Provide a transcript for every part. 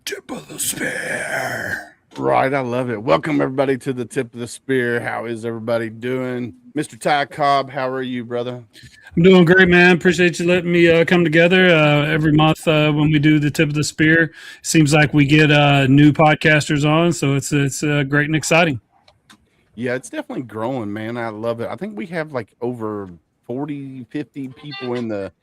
tip of the spear. Right, I love it. Welcome everybody to the tip of the spear. How is everybody doing? Mr. Ty Cobb, how are you, brother? I'm doing great, man. Appreciate you letting me come together every month when we do the tip of the spear. Seems like we get new podcasters on, so it's great and exciting. Yeah, it's definitely growing, man. I love it. I think we have like over 40, 50 people in the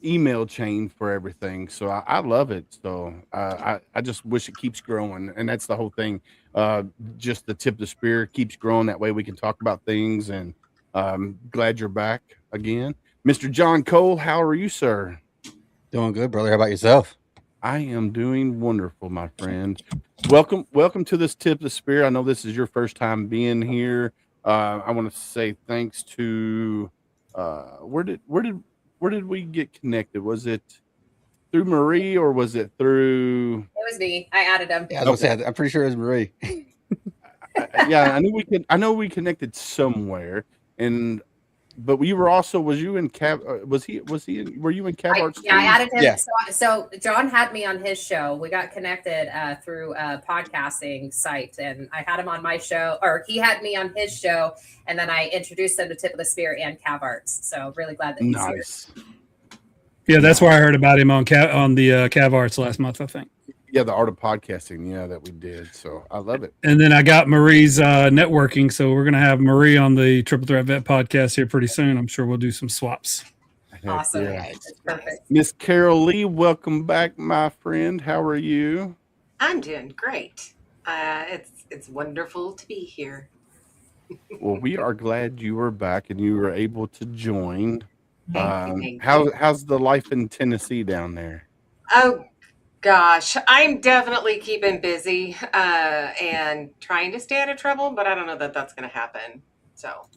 email chain for everything. So I love it. So I just wish it keeps growing. And that's the whole thing. Just the tip of the spear keeps growing. That way we can talk about things. And glad you're back again. Mr. John Cole, how are you, sir? Doing good, brother. How about yourself? I am doing wonderful, my friend. Welcome to this tip of the spear. I know this is your first time being here. I want to say thanks to where did we get connected? Was it through Marie or was it through? It was me. I added him. Yeah, I'm pretty sure it was Marie. I know we connected somewhere, but we were also. Was you in Cav? Were you in Cavart's? Yeah, I added him. Yeah. So John had me on his show. We got connected through a podcasting site, and I had him on my show, or he had me on his show, and then I introduced him to Tip of the Spear and Cavart's. So really glad that he's nice. Yeah, that's where I heard about him on the Cav Arts last month, I think. Yeah, the art of podcasting. Yeah, that we did. So I love it. And then I got Marie's networking, so we're gonna have Marie on the Triple Threat Vet podcast here pretty soon. I'm sure we'll do some swaps. awesome. Yeah. Perfect. Miss Carol Lee, welcome back, my friend. How are you? I'm doing great. It's wonderful to be here. Well, we are glad you were back and you were able to join. Thank you. How's the life in Tennessee down there? Oh gosh, I'm definitely keeping busy and trying to stay out of trouble, but I don't know that that's going to happen. So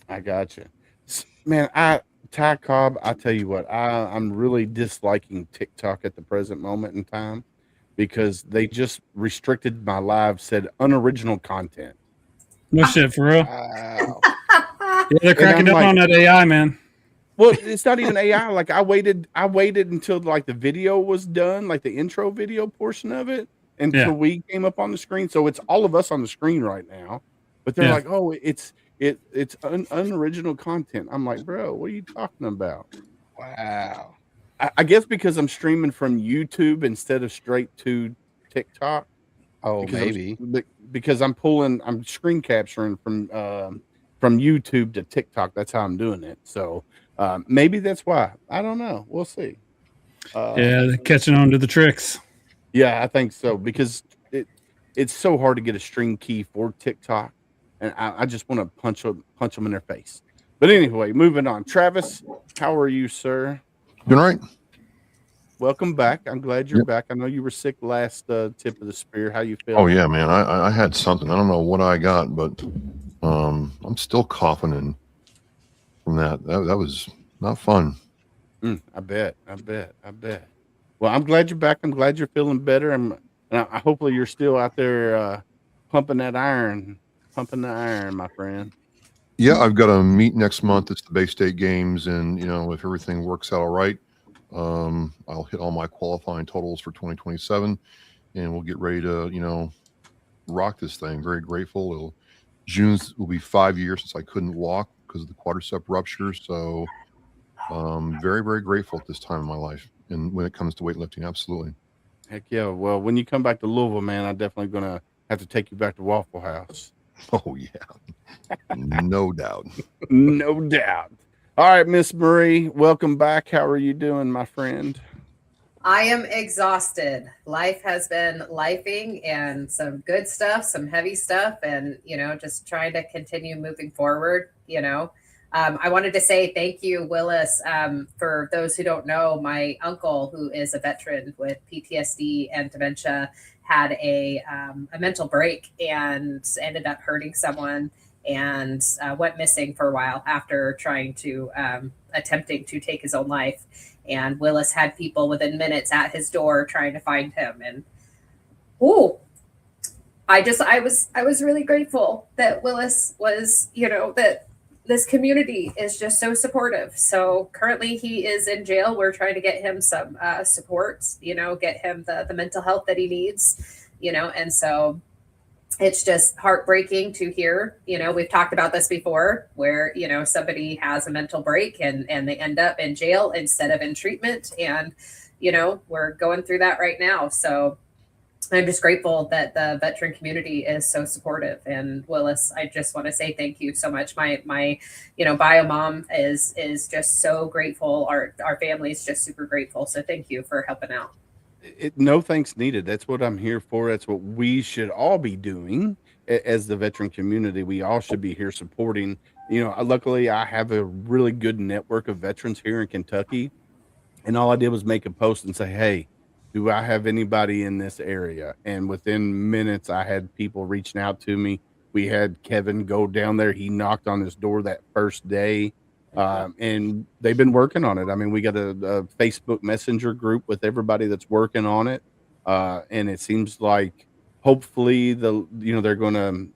I got you, man. Ty Cobb, I tell you what, I'm really disliking TikTok at the present moment in time because they just restricted my live, said unoriginal content. No shit, for real. Wow. Yeah, they're cracking up on that AI, man. Well, it's not even AI. Like I waited until like the video was done, like the intro video portion of it, until we came up on the screen. So it's all of us on the screen right now. But they're like, oh, it's unoriginal content. I'm like, bro, what are you talking about? Wow. I guess because I'm streaming from YouTube instead of straight to TikTok. Oh, maybe. Because I'm screen capturing from YouTube to TikTok. That's how I'm doing it. So maybe that's why. I don't know. We'll see. They're catching on to the tricks. Yeah, I think so because it's so hard to get a stream key for TikTok, and I just want to punch them in their face. But anyway, moving on. Travis, how are you, sir? Doing all right. Welcome back. I'm glad you're back. I know you were sick last tip of the spear. How you feel? Oh yeah, man. I had something. I don't know what I got, but I'm still coughing and from that was not fun. I bet. Well, I'm glad you're back. I'm glad you're feeling better. And hopefully you're still out there pumping the iron, my friend. Yeah, I've got a meet next month. It's the Bay State Games, and if everything works out all right, I'll hit all my qualifying totals for 2027, and we'll get ready to rock this thing. Very grateful. June will be 5 years since I couldn't walk because of the quadricep rupture. So very, very grateful at this time in my life. And when it comes to weightlifting, absolutely. Heck yeah. Well, when you come back to Louisville, man, I'm definitely going to have to take you back to Waffle House. Oh, yeah. No doubt. No doubt. All right, Miss Marie, welcome back. How are you doing, my friend? I am exhausted. Life has been lifing and some good stuff, some heavy stuff, and, just trying to continue moving forward, I wanted to say thank you, Willis. For those who don't know, my uncle, who is a veteran with PTSD and dementia, had a mental break and ended up hurting someone and went missing for a while after attempting to take his own life. And Willis had people within minutes at his door trying to find him. And I was really grateful that Willis was, that this community is just so supportive. So currently he is in jail. We're trying to get him some support, get him the mental health that he needs, and so it's just heartbreaking to hear. We've talked about this before where, somebody has a mental break and they end up in jail instead of in treatment. And, we're going through that right now. So I'm just grateful that the veteran community is so supportive. And Willis, I just want to say thank you so much. My bio mom is just so grateful. Our family is just super grateful. So thank you for helping out. No thanks needed. That's what I'm here for. That's what we should all be doing as the veteran community. We all should be here supporting. Luckily I have a really good network of veterans here in Kentucky. And all I did was make a post and say, hey, do I have anybody in this area? And within minutes, I had people reaching out to me. We had Kevin go down there. He knocked on his door that first day. And they've been working on it. I mean, we got a Facebook Messenger group with everybody that's working on it. And it seems like hopefully they're going to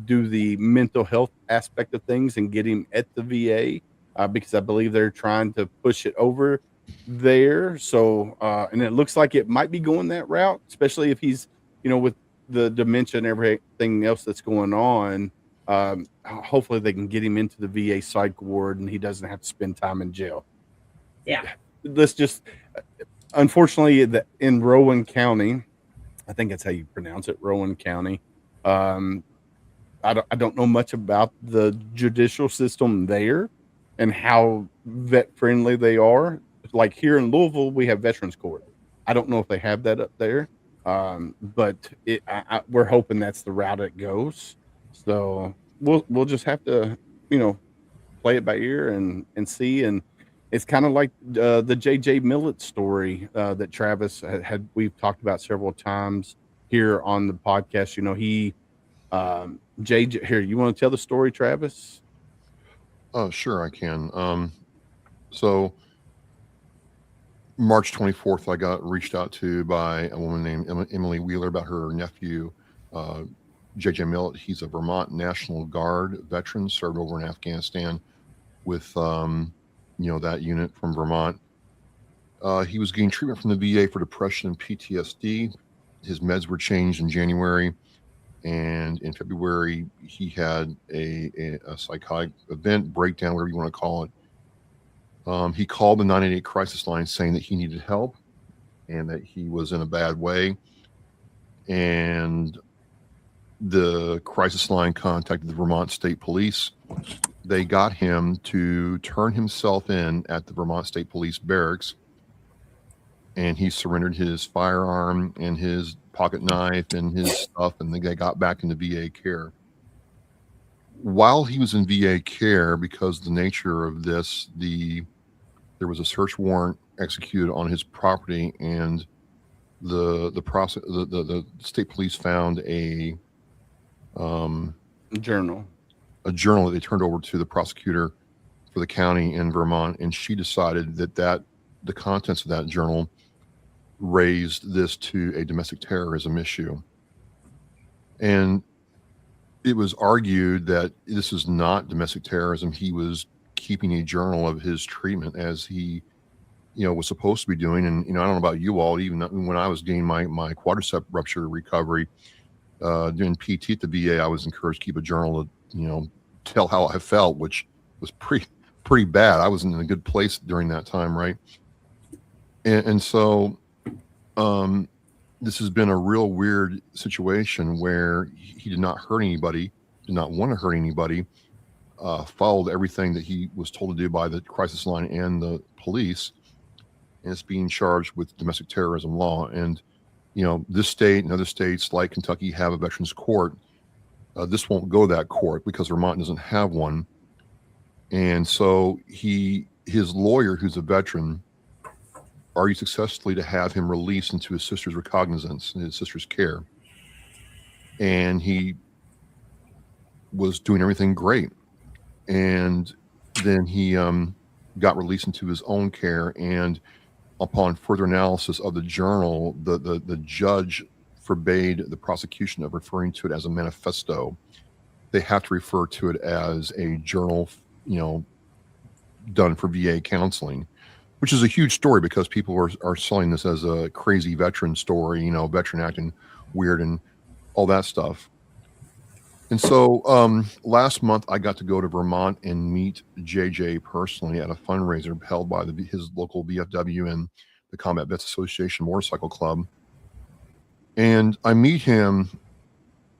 do the mental health aspect of things and get him at the VA because I believe they're trying to push it over there. So, and it looks like it might be going that route, especially if he's, with the dementia and everything else that's going on. Hopefully they can get him into the VA psych ward and he doesn't have to spend time in jail. Yeah. Let's just, unfortunately, in Rowan County, I think that's how you pronounce it, Rowan County. I don't know much about the judicial system there and how vet friendly they are. Like here in Louisville, we have Veterans Court. I don't know if they have that up there, but we're hoping that's the route it goes. So we'll just have to, play it by ear and see. And it's kind of like the JJ Millett story that Travis had. We've talked about several times here on the podcast. JJ, here, you want to tell the story, Travis? Sure, I can. So March 24th, I got reached out to by a woman named Emily Wheeler about her nephew, JJ Millett. He's a Vermont National Guard veteran, served over in Afghanistan with, that unit from Vermont. He was getting treatment from the VA for depression and PTSD. His meds were changed in January. And in February, he had a psychotic event, breakdown, whatever you want to call it. He called the 988 crisis line saying that he needed help and that he was in a bad way. And the crisis line contacted the Vermont State Police. They got him to turn himself in at the Vermont State Police barracks. And he surrendered his firearm and his pocket knife and his stuff, and they got back into VA care. While he was in VA care, because of the nature of this, there was a search warrant executed on his property, and the state police found a journal that they turned over to the prosecutor for the county in Vermont, and she decided that the contents of that journal raised this to a domestic terrorism issue. And it was argued that this is not domestic terrorism. He was keeping a journal of his treatment as he, was supposed to be doing. And, I don't know about you all, even when I was getting my quadricep rupture recovery, doing PT at the VA, I was encouraged to keep a journal to, tell how I felt, which was pretty bad. I wasn't in a good place during that time. Right. And so, this has been a real weird situation where he did not hurt anybody, did not want to hurt anybody, followed everything that he was told to do by the crisis line and the police, and it's being charged with domestic terrorism law. And, this state and other states like Kentucky have a veterans court. This won't go to that court because Vermont doesn't have one. And so his lawyer, who's a veteran, argued successfully to have him released into his sister's recognizance, his sister's care. And he was doing everything great. And then he got released into his own care. And upon further analysis of the journal, the judge forbade the prosecution of referring to it as a manifesto. they have to refer to it as a journal, done for VA counseling, which is a huge story because people are selling this as a crazy veteran story, veteran acting weird and all that stuff. And so last month I got to go to Vermont and meet JJ personally at a fundraiser held by his local VFW and the Combat Vets Association Motorcycle Club. And I meet him,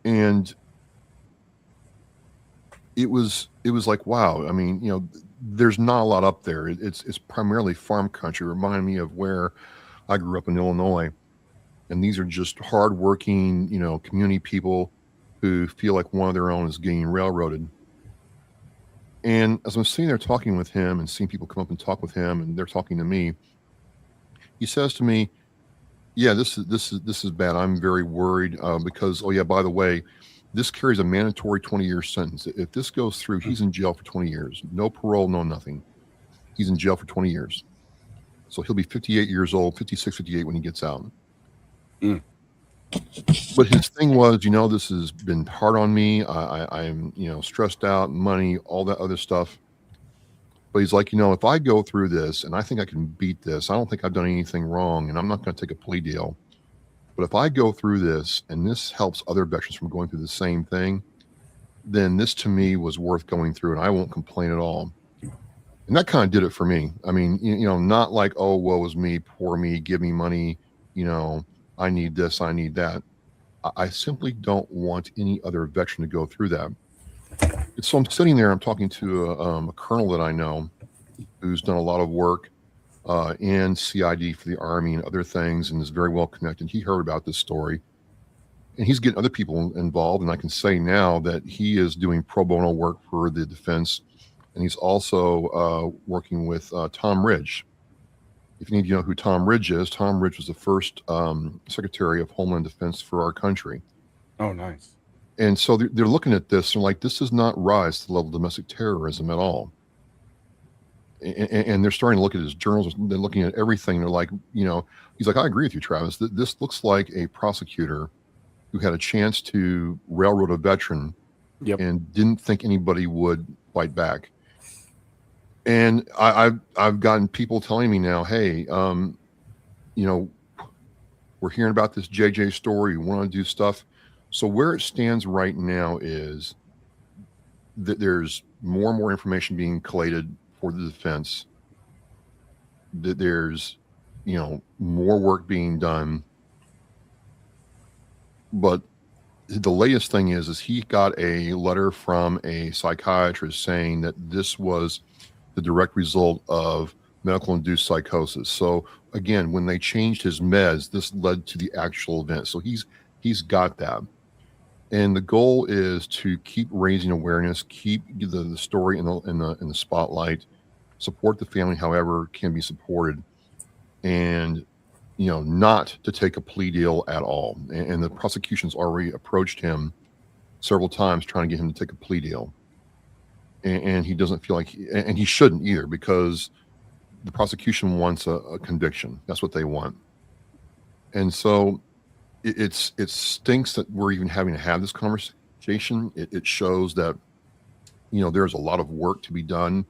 and it was like, wow. I mean, there's not a lot up there. It's primarily farm country. It reminded me of where I grew up in Illinois. And these are just hardworking, community people who feel like one of their own is getting railroaded. And as I'm sitting there talking with him and seeing people come up and talk with him, and they're talking to me, he says to me, "Yeah, this is bad. I'm very worried because, oh yeah, by the way, this carries a mandatory 20-year sentence. If this goes through, he's in jail for 20 years. No parole, no nothing. He's in jail for 20 years. So he'll be 58 years old, 56, 58 when he gets out." Mm. But his thing was, this has been hard on me. I'm, stressed out, money, all that other stuff. But he's like, if I go through this and I think I can beat this, I don't think I've done anything wrong, and I'm not going to take a plea deal. But if I go through this and this helps other veterans from going through the same thing, then this to me was worth going through, and I won't complain at all. And that kind of did it for me. I mean, not like, oh, woe is me, poor me, give me money, I need this, I need that. I simply don't want any other veteran to go through that. So I'm sitting there, I'm talking to a colonel that I know who's done a lot of work in CID for the Army and other things, and is very well connected. He heard about this story, and he's getting other people involved. And I can say now that he is doing pro bono work for the defense, and he's also working with Tom Ridge. If you need to know who Tom Ridge is, Tom Ridge was the first Secretary of Homeland Defense for our country. Oh, nice. And so they're looking at this and like, this does not rise to the level of domestic terrorism at all. And they're starting to look at his journals. They're looking at everything. They're like, he's like, I agree with you, Travis. This looks like a prosecutor who had a chance to railroad a veteran and didn't think anybody would fight back. And I've gotten people telling me now, hey, we're hearing about this JJ story. You want to do stuff. So where it stands right now is that there's more and more information being collated for the defense. That there's, more work being done. But the latest thing is he got a letter from a psychiatrist saying that this was the direct result of medical-induced psychosis. So again, when they changed his meds, this led to the actual event. So he's got that. And the goal is to keep raising awareness, keep the story in the spotlight, support the family however can be supported, and not to take a plea deal at all. And the prosecution's already approached him several times trying to get him to take a plea deal. And he doesn't feel like, and he shouldn't either, because the prosecution wants a conviction. That's what they want. And so it stinks that we're even having to have this conversation. It shows that, there's a lot of work to be done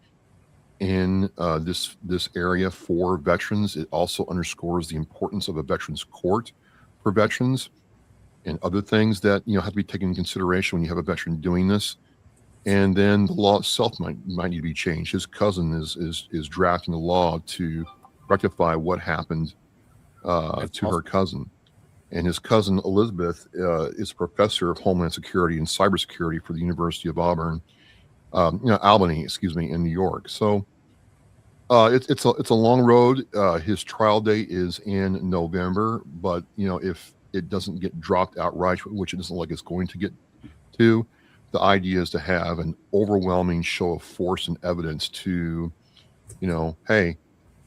in this area for veterans. It also underscores the importance of a veterans court for veterans and other things that, have to be taken into consideration when you have a veteran doing this. And then the law itself might need to be changed. His cousin is drafting the law to rectify what happened to her cousin. And his cousin Elizabeth is a professor of Homeland Security and Cybersecurity for the University of Auburn, Albany, in New York. So it's a long road. His trial date is in November, but if it doesn't get dropped outright, which it doesn't look like it's going to get to, the idea is to have an overwhelming show of force and evidence to, hey,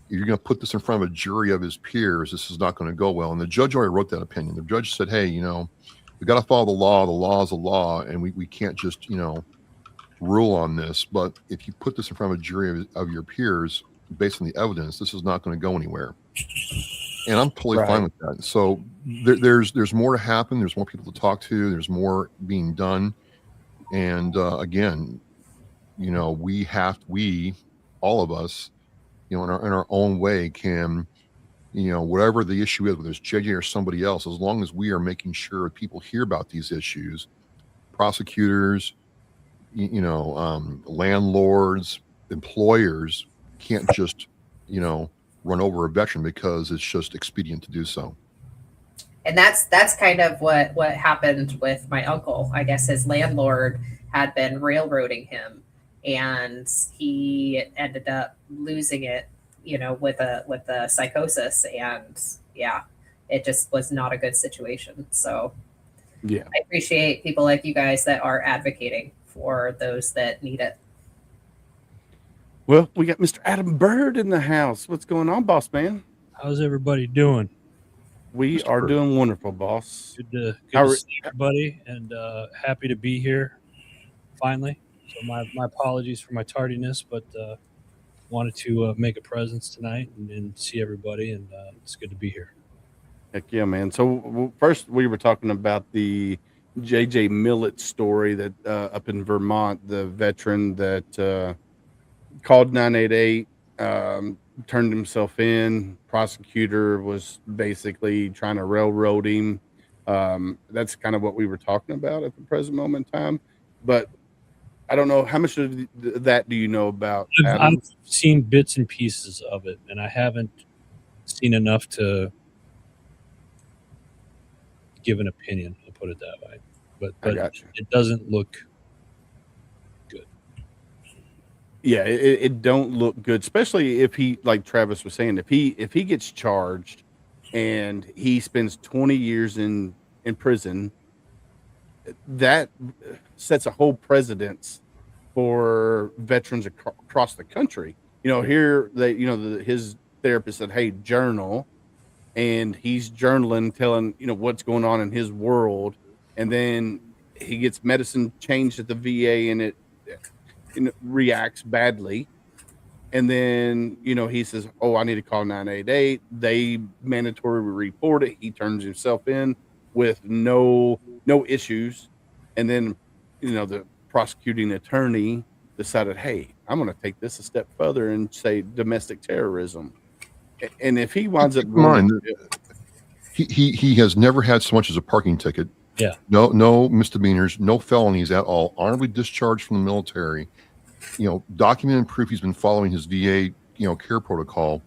you're going to put this in front of a jury of his peers, this is not going to go well. And the judge already wrote that opinion. The judge said, hey, we got to follow the law. The law is the law, and we can't just, rule on this. But if you put this in front of a jury of your peers, based on the evidence, this is not going to go anywhere. And I'm totally fine with that. So there's more to happen. There's more people to talk to. There's more being done. And again, we all of us, in our own way can, whatever the issue is, whether it's JJ or somebody else, as long as we are making sure people hear about these issues, prosecutors, landlords, employers can't just, run over a veteran because it's just expedient to do so. And that's kind of what happened with my uncle. I guess his landlord had been railroading him, and he ended up losing it, with a psychosis, and yeah, it just was not a good situation. So Yeah. I appreciate people like you guys that are advocating for those that need it. Well, we got Mr. Adam Bird in the house. What's going on, boss man? How's everybody doing? We Mr. are Bird. doing wonderful, boss. Good How to are- see everybody, and happy to be here finally. So my apologies for my tardiness, but wanted to make a presence tonight and see everybody, and it's good to be here. Heck yeah, man. So first we were talking about the JJ Millett story that up in Vermont, the veteran that called 988, turned himself in. Prosecutor was basically trying to railroad him. That's kind of what we were talking about at the present moment in time. But I don't know how much of that do you know about I've Adam? seen bits and pieces of it, and I haven't seen enough to give an opinion. I'll put it that way. I But got you. it doesn't look good. Yeah, it don't look good, especially if he, like Travis was saying, if he gets charged and he spends 20 years in prison, that sets a whole precedence for veterans across the country. Here his therapist said, "Hey, journal," and he's journaling, telling what's going on in his world, and then he gets medicine changed at the VA, and it reacts badly. And then, he says, "Oh, I need to call 988. They mandatory report it. He turns himself in with no issues. And then, the prosecuting attorney decided, hey, I'm going to take this a step further and say domestic terrorism. And if he winds up Keep in mind that he has never had so much as a parking ticket. Yeah. No misdemeanors, no felonies at all. Honorably discharged from the military. Documented proof he's been following his VA, care protocol.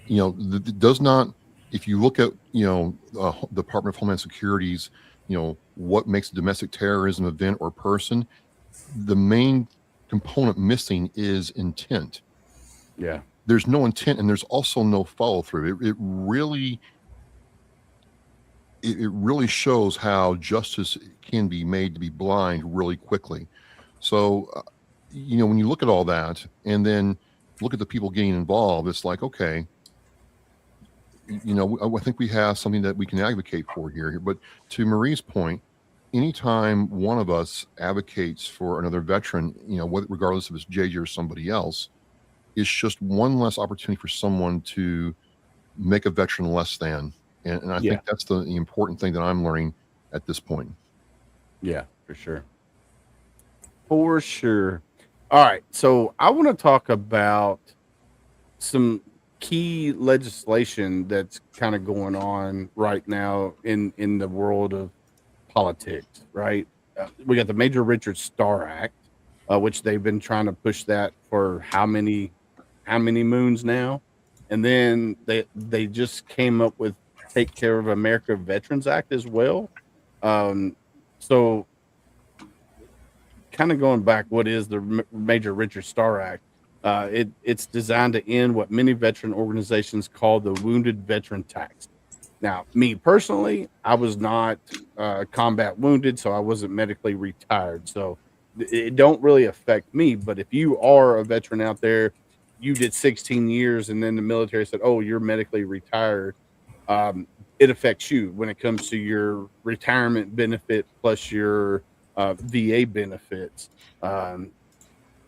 Does not. If you look at Department of Homeland Security's, what makes a domestic terrorism event or person, the main component missing is intent. Yeah. There's no intent, and there's also no follow through. It really shows how justice can be made to be blind really quickly. So, when you look at all that and then look at the people getting involved, it's like, okay, I think we have something that we can advocate for here. But to Marie's point, anytime one of us advocates for another veteran, regardless if it's JJ or somebody else, it's just one less opportunity for someone to make a veteran less than. And I think that's the important thing that I'm learning at this point. Yeah, for sure. For sure. All right. So I want to talk about some key legislation that's kind of going on right now in the world of politics, right? We got the Major Richard Starr Act, which they've been trying to push that for how many moons now. And then they just came up with Take Care of America Veterans Act as well. So kind of going back, what is the Major Richard Starr Act? It's designed to end what many veteran organizations call the wounded veteran tax. Now, me personally, I was not combat wounded, so I wasn't medically retired. So it don't really affect me. But if you are a veteran out there, you did 16 years and then the military said, oh, you're medically retired. It affects you when it comes to your retirement benefit plus your VA benefits. And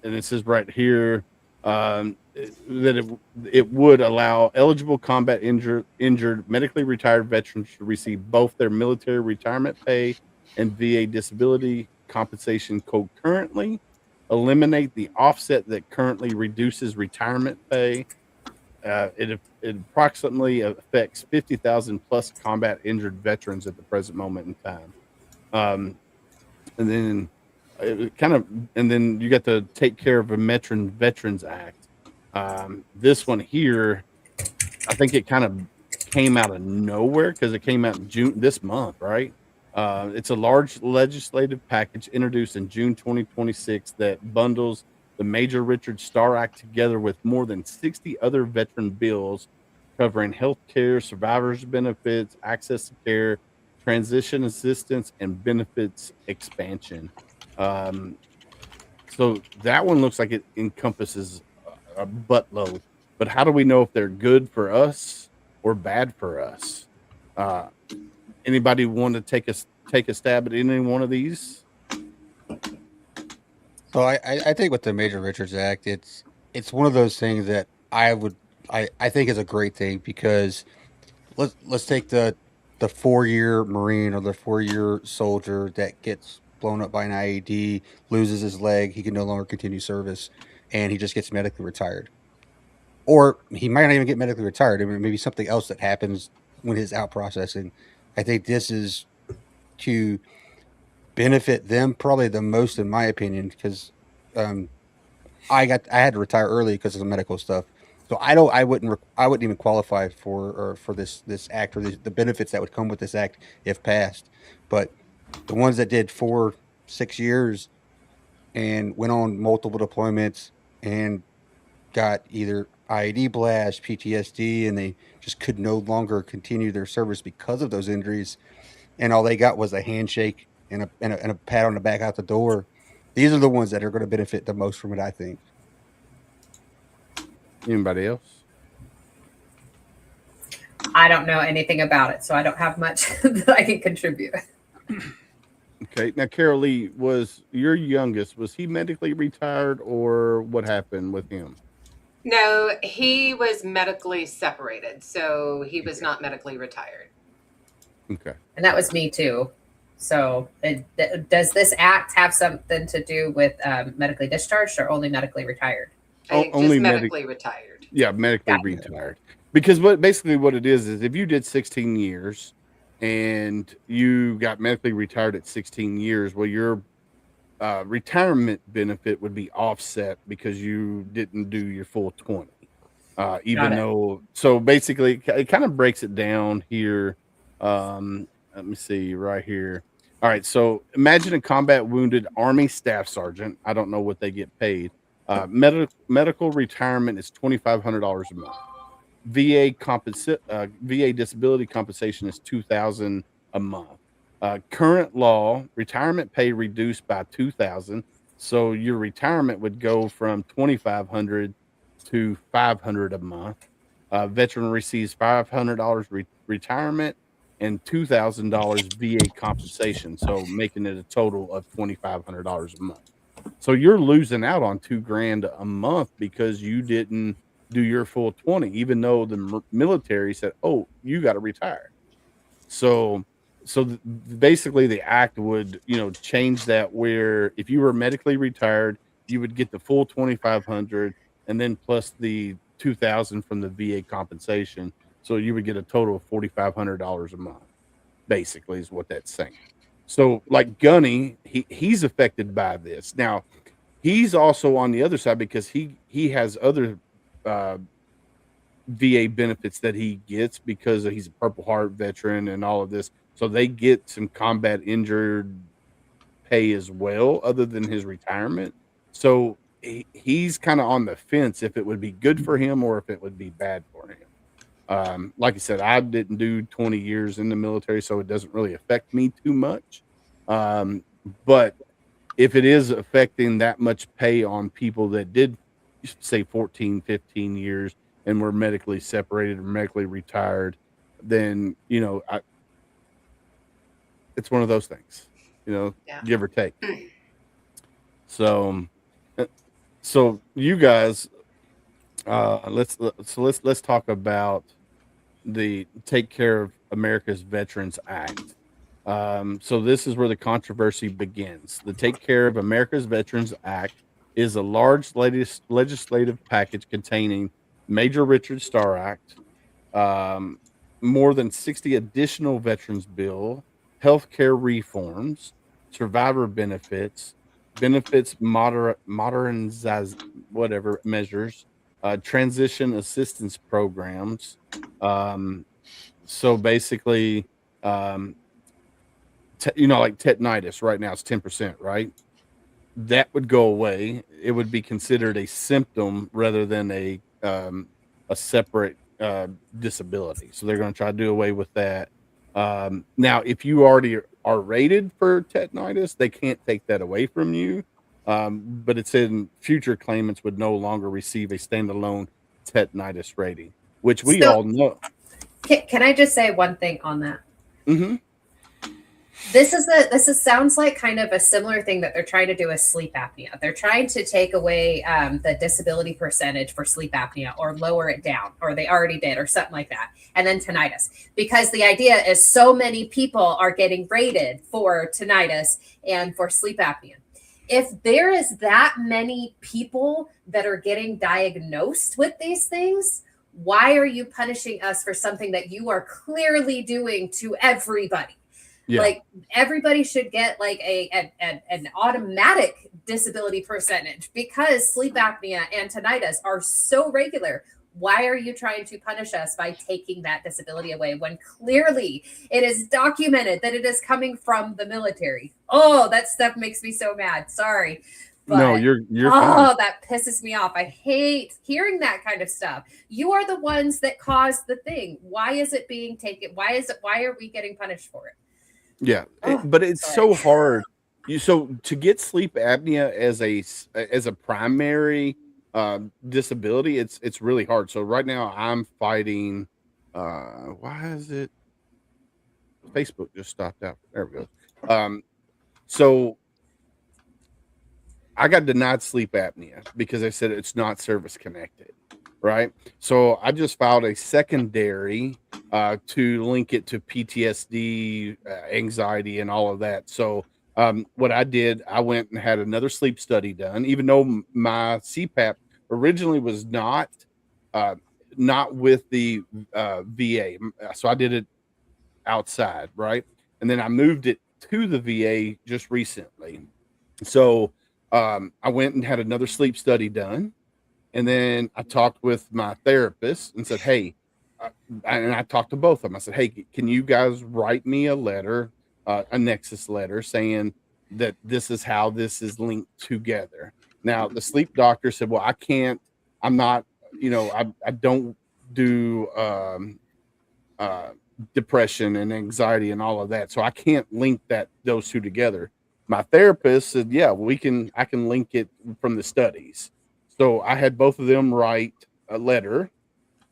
it says right here that it would allow eligible combat injured medically retired veterans to receive both their military retirement pay and VA disability compensation concurrently, eliminate the offset that currently reduces retirement pay. It approximately affects 50,000 plus combat injured veterans at the present moment in time. And then and then you got to take care of a Veterans Act. This one here, I think it kind of came out of nowhere because it came out in June this month, right? It's a large legislative package introduced in June 2026 that bundles the Major Richard Starr Act together with more than 60 other veteran bills covering health care, survivors benefits, access to care, transition assistance, and benefits expansion. So that one looks like it encompasses a buttload. But how do we know if they're good for us or bad for us? Anybody want to take a stab at any one of these? So I think with the Major Richards Act, it's one of those things that I think is a great thing, because let's take the 4-year Marine or the 4-year soldier that gets blown up by an IED, loses his leg, he can no longer continue service, and he just gets medically retired. Or he might not even get medically retired. I mean, maybe something else that happens when he's out processing. I think this is to benefit them probably the most, in my opinion, because I had to retire early because of the medical stuff. So I wouldn't even qualify for this act, or the benefits that would come with this act if passed. But the ones that did 4-6 years and went on multiple deployments and got either IED blast, PTSD, and they just could no longer continue their service because of those injuries, and all they got was a handshake and a pat on the back out the door. These are the ones that are going to benefit the most from it, I think. Anybody else? I don't know anything about it, so I don't have much that I can contribute. Okay. Now, Carol Lee, was your youngest, was he medically retired, or what happened with him? No, he was medically separated, so he was not medically retired. Okay. And that was me too. So does this act have something to do with medically discharged or only medically retired? I think Only just medically retired. Yeah, medically retired. Because basically what it is if you did 16 years and you got medically retired at 16 years, well, your retirement benefit would be offset because you didn't do your full 20. So basically it kind of breaks it down here. Let me see right here. All right. So imagine a combat wounded Army staff sergeant. I don't know what they get paid. Medical retirement is $2,500 a month. VA disability compensation is $2,000 a month. Current law, retirement pay reduced by $2,000. So your retirement would go from $2,500 to $500 a month. Veteran receives $500 retirement and $2,000 VA compensation, so making it a total of $2,500 a month. So you're losing out on $2,000 a month because you didn't do your full 20, even though the military said, "Oh, you got to retire." So basically, the act would change that, where if you were medically retired, you would get the full 2,500, and then plus the 2,000 from the VA compensation. So you would get a total of $4,500 a month, basically, is what that's saying. So like Gunny, he's affected by this. Now, he's also on the other side because he has other VA benefits that he gets because he's a Purple Heart veteran and all of this. So they get some combat injured pay as well, other than his retirement. So he's kind of on the fence if it would be good for him or if it would be bad for him. Like I said, I didn't do 20 years in the military, so it doesn't really affect me too much. But if it is affecting that much pay on people that did say 14, 15 years and were medically separated or medically retired, then, it's one of those things, give or take. So you guys, let's talk about the Take Care of America's Veterans Act. So this is where the controversy begins. The Take Care of America's Veterans Act is a large legislative package containing Major Richard Starr Act, more than 60 additional veterans bill, healthcare reforms, survivor benefits, modernize whatever measures, transition assistance programs. So basically, like tetanitis right now it's 10%, right? That would go away. It would be considered a symptom rather than a separate disability. So they're going to try to do away with that. Now, if you already are rated for tetanitis, they can't take that away from you. But it said future claimants would no longer receive a standalone tetanitis rating, which we all know. Can I just say one thing on that? Mm-hmm. This sounds like kind of a similar thing that they're trying to do with sleep apnea. They're trying to take away the disability percentage for sleep apnea or lower it down, or they already did, or something like that. And then tinnitus, because the idea is so many people are getting rated for tinnitus and for sleep apnea. If there is that many people that are getting diagnosed with these things, why are you punishing us for something that you are clearly doing to everybody? Yeah. Like everybody should get like an automatic disability percentage because sleep apnea and tinnitus are so regular. Why are you trying to punish us by taking that disability away when clearly it is documented that it is coming from the military? Oh, that stuff makes me so mad. Sorry. But, no, you're fine. That pisses me off. I hate hearing that kind of stuff. You are the ones that caused the thing. Why is it being taken? Why are we getting punished for it? Yeah, but it's so hard. So to get sleep apnea as a primary disability, it's really hard. So right now I'm fighting. Why is it? Facebook just stopped out. There we go. So I got denied sleep apnea because they said it's not service connected. Right. So I just filed a secondary to link it to PTSD, anxiety, and all of that. So what I did, I went and had another sleep study done, even though my CPAP originally was not with the VA. So I did it outside. Right. And then I moved it to the VA just recently. So I went and had another sleep study done. And then I talked with my therapist and said, hey, and I talked to both of them. I said, hey, can you guys write me a letter, a nexus letter saying that this is how this is linked together? Now, the sleep doctor said, well, I can't, I'm not, I don't do depression and anxiety and all of that. So I can't link those two together. My therapist said, yeah, I can link it from the studies. So I had both of them write a letter.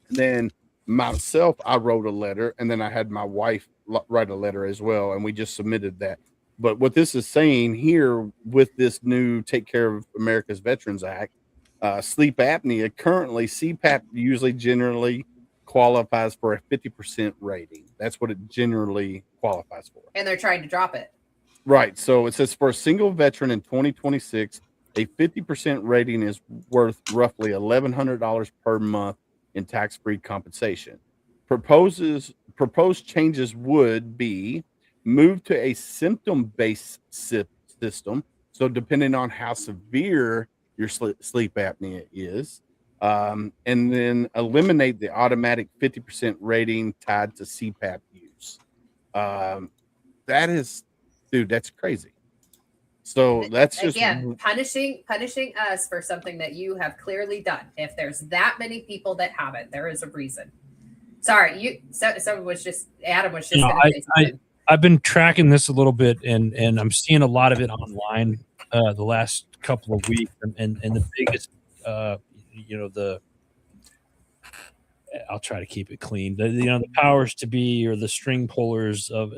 Then myself, I wrote a letter, and then I had my wife write a letter as well, and we just submitted that. But what this is saying here with this new Take Care of America's Veterans Act, sleep apnea, currently CPAP usually generally qualifies for a 50% rating. That's what it generally qualifies for. And they're trying to drop it. Right. So it says for a single veteran in 2026, a 50% rating is worth roughly $1,100 per month in tax-free compensation. Proposed changes would be moved to a symptom-based system. So depending on how severe your sleep apnea is, and then eliminate the automatic 50% rating tied to CPAP use. That's crazy. So that's just again punishing us for something that you have clearly done. If there's that many people that have it, there is a reason. Sorry, Adam was just going to say something. I've been tracking this a little bit, and I'm seeing a lot of it online the last couple of weeks, and the biggest, I'll try to keep it clean. The powers to be or the string pullers of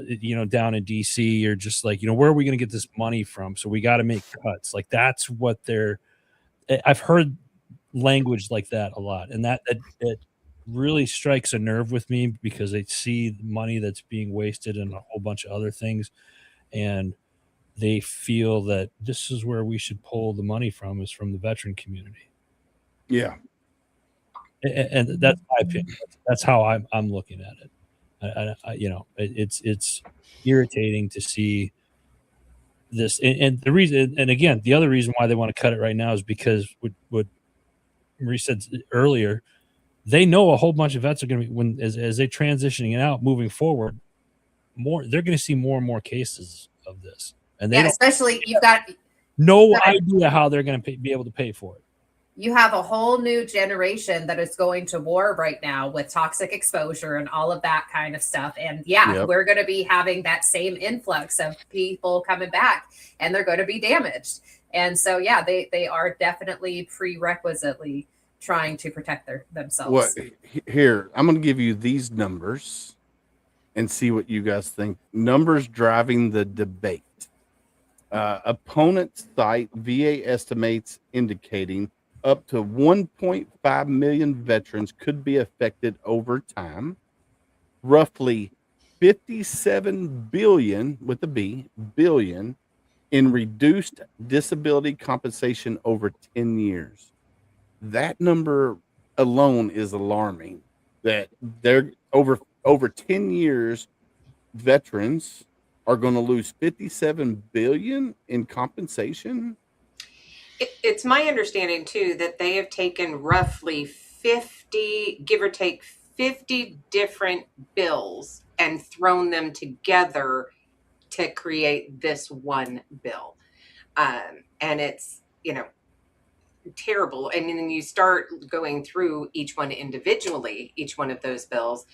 down in DC are just like, where are we going to get this money from? So we got to make cuts. Like that's what I've heard language like that a lot, and that really strikes a nerve with me because they see the money that's being wasted in a whole bunch of other things, and they feel that this is where we should pull the money from, is from the veteran community. Yeah. And that's my opinion. That's how I'm looking at it. It's irritating to see this, and the reason, and again, the other reason why they want to cut it right now is because what Marie said earlier, they know a whole bunch of vets are going to be, as they're transitioning it out moving forward, they're going to see more and more cases of this, and they don't especially you've got no idea how they're going to be able to pay for it. You have a whole new generation that is going to war right now with toxic exposure and all of that kind of stuff. And we're going to be having that same influx of people coming back, and they're going to be damaged. And so, they are definitely prerequisitely trying to protect themselves. Well, here, I'm going to give you these numbers and see what you guys think. Numbers driving the debate. Opponents cite VA estimates indicating up to 1.5 million veterans could be affected over time. Roughly 57 billion with a B billion in reduced disability compensation over 10 years. That number alone is alarming. That they're over 10 years, veterans are going to lose 57 billion in compensation. It's my understanding too that they have taken roughly 50, give or take 50 different bills and thrown them together to create this one bill. And it's, terrible. And then you start going through each one individually, each one of those bills,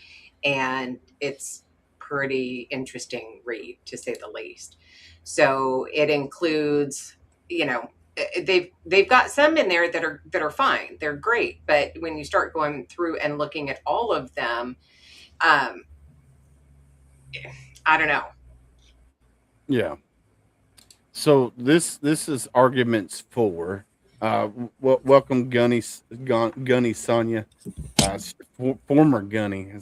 and it's pretty interesting read, to say the least. So it includes, they've got some in there that are fine, they're great, but when you start going through and looking at all of them, I don't know. Yeah. So this is arguments for. Welcome, Gunny Sonia, former Gunny.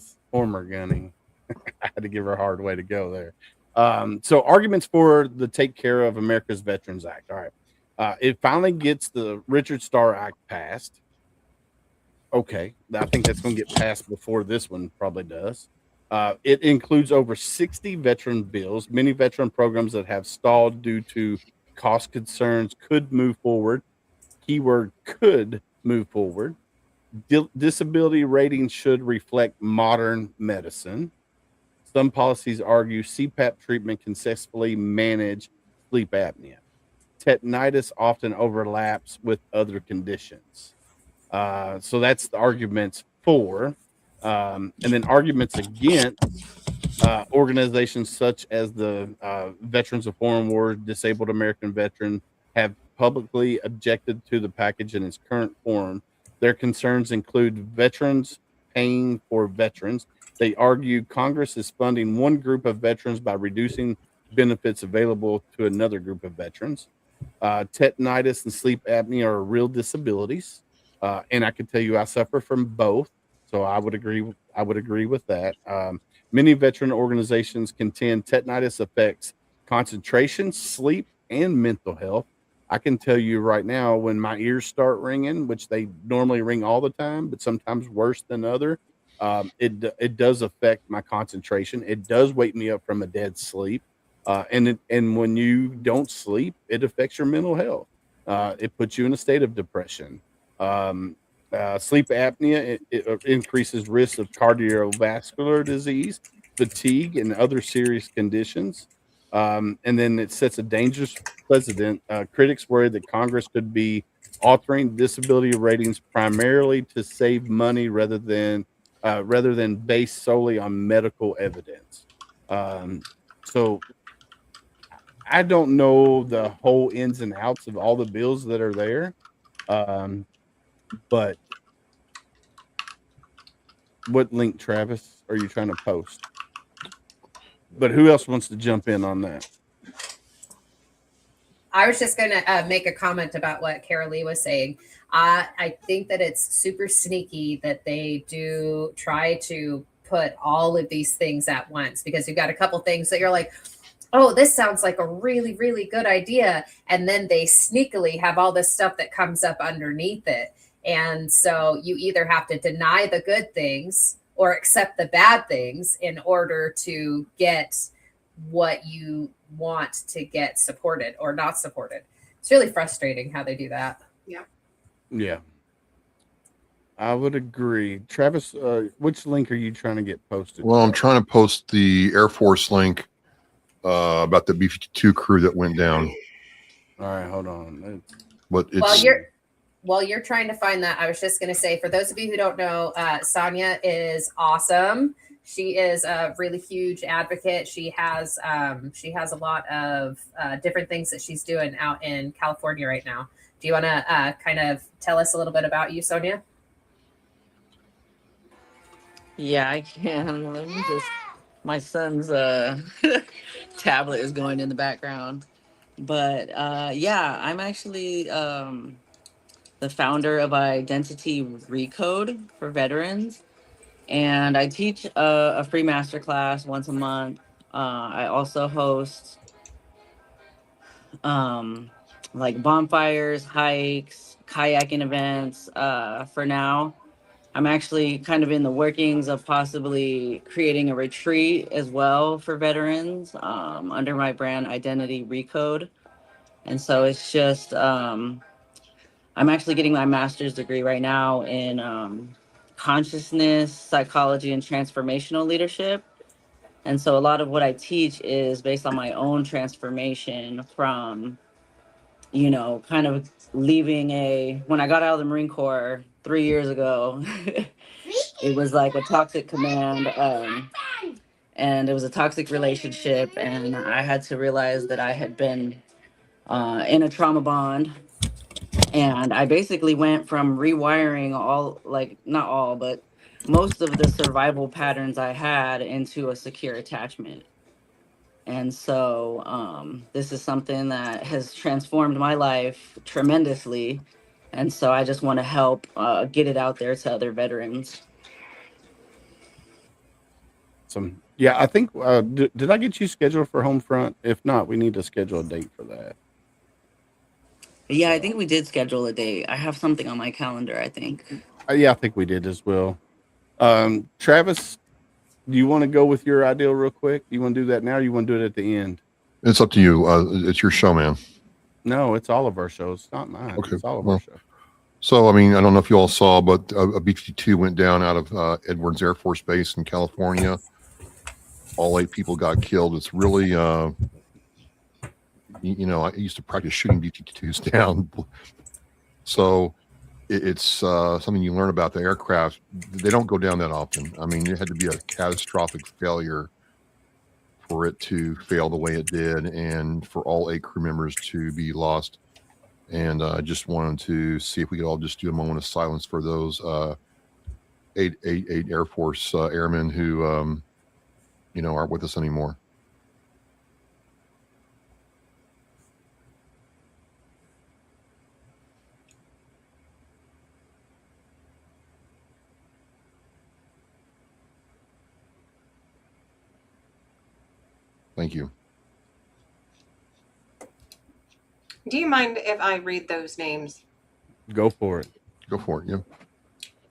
I had to give her a hard way to go there. So arguments for the Take Care of America's Veterans Act. All right. It finally gets the Richard Starr Act passed. Okay. I think that's going to get passed before this one probably does. It includes over 60 veteran bills. Many veteran programs that have stalled due to cost concerns could move forward. Keyword could move forward. Disability ratings should reflect modern medicine. Some policies argue CPAP treatment can successfully manage sleep apnea. Tetanitis often overlaps with other conditions. So that's the arguments for. And then arguments against organizations such as the Veterans of Foreign War, Disabled American Veteran have publicly objected to the package in its current form. Their concerns include veterans paying for veterans. They argue Congress is funding one group of veterans by reducing benefits available to another group of veterans. Tetanitis and sleep apnea are real disabilities, and I can tell you I suffer from both, so I would agree with that. Many veteran organizations contend tetanitis affects concentration, sleep, and mental health. I can tell you right now, when my ears start ringing, which they normally ring all the time, but sometimes worse than other, it does affect my concentration. It does wake me up from a dead sleep. And when you don't sleep, it affects your mental health. It puts you in a state of depression. Sleep apnea it increases risk of cardiovascular disease, fatigue, and other serious conditions. And then it sets a dangerous precedent. Critics worry that Congress could be altering disability ratings primarily to save money rather than based solely on medical evidence. So I don't know the whole ins and outs of all the bills that are there, but what link, Travis, are you trying to post? But who else wants to jump in on that? I was just going to make a comment about what Carol Lee was saying. I think that it's super sneaky that they do try to put all of these things at once, because you've got a couple things that you're like, oh, this sounds like a really, really good idea. And then they sneakily have all this stuff that comes up underneath it. And so you either have to deny the good things or accept the bad things in order to get what you want to get supported or not supported. It's really frustrating how they do that. Yeah. I would agree. Travis, which link are you trying to get posted? Well, I'm trying to post the Air Force link about the B-52 crew that went down. All right, hold on. But it's While you're trying to find that, I was just going to say, for those of you who don't know, Sonia is awesome. She is a really huge advocate. She has a lot of different things that she's doing out in California right now. Do you want to kind of tell us a little bit about you, Sonia? Yeah, I can. Let me just. My son's tablet is going in the background, but yeah, I'm actually the founder of Identity Recode for veterans, and I teach a free masterclass once a month. I also host like bonfires, hikes, kayaking events. For now, I'm actually kind of in the workings of possibly creating a retreat as well for veterans under my brand Identity Recode. And so it's just, I'm actually getting my master's degree right now in consciousness, psychology, and transformational leadership. And so a lot of what I teach is based on my own transformation from, kind of leaving when I got out of the Marine Corps 3 years ago, it was like a toxic command, and it was a toxic relationship. And I had to realize that I had been in a trauma bond. And I basically went from rewiring not all, but most of the survival patterns I had into a secure attachment. And so this is something that has transformed my life tremendously. And so I just want to help get it out there to other veterans. Yeah, I think, did I get you scheduled for HomeFront? If not, we need to schedule a date for that. Yeah, I think we did schedule a date. I have something on my calendar, I think. Yeah, I think we did as well. Travis, do you want to go with your idea real quick? Do you want to do that now, or you want to do it at the end? It's up to you. It's your show, man. No, it's all of our shows. It's not mine. Okay, It's all of our shows. So, I mean, I don't know if you all saw, but a B-52 went down out of Edwards Air Force Base in California. All 8 people got killed. It's really, I used to practice shooting B-52s down. So it's something you learn about the aircraft. They don't go down that often. I mean, it had to be a catastrophic failure for it to fail the way it did, and for all 8 crew members to be lost. And I just wanted to see if we could all just do a moment of silence for those 8 Air Force airmen who, aren't with us anymore. Thank you. Do you mind if I read those names? Go for it. Go for it. Yeah.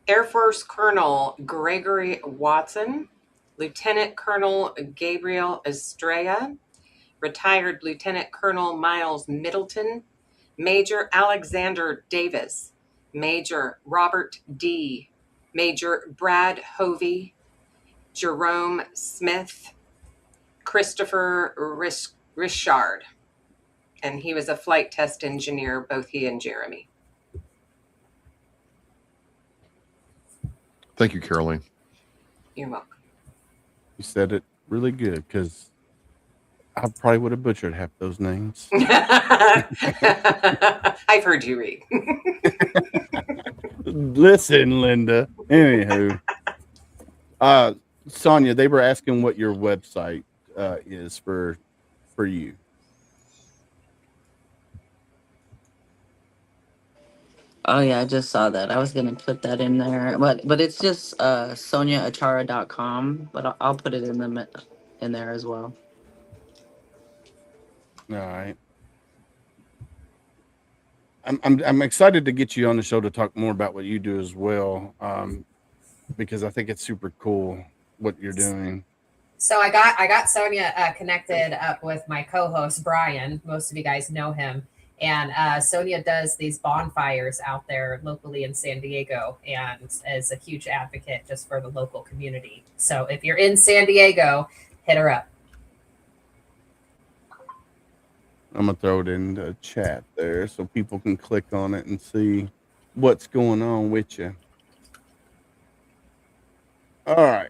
Air Force Colonel Gregory Watson, Lieutenant Colonel Gabriel Estrella, Retired Lieutenant Colonel Miles Middleton, Major Alexander Davis, Major Robert D., Major Brad Hovey, Jerome Smith, Christopher Richard, and he was a flight test engineer, both he and Jeremy. Thank you, Caroline. You're welcome. You said it really good, because I probably would have butchered half those names. I've heard you read. Listen, Linda. Anywho, Sonia, they were asking what your website is for you. Oh yeah, I just saw that. I was gonna put that in there, but it's just soniaachara.com. But I'll put it in there as well. All right. I'm excited to get you on the show to talk more about what you do as well, because I think it's super cool what you're doing. So I got Sonia connected up with my co-host Brian. Most of you guys know him, and Sonia does these bonfires out there locally in San Diego, and is a huge advocate just for the local community. So if you're in San Diego, hit her up. I'm gonna throw it in the chat there so people can click on it and see what's going on with you. All right.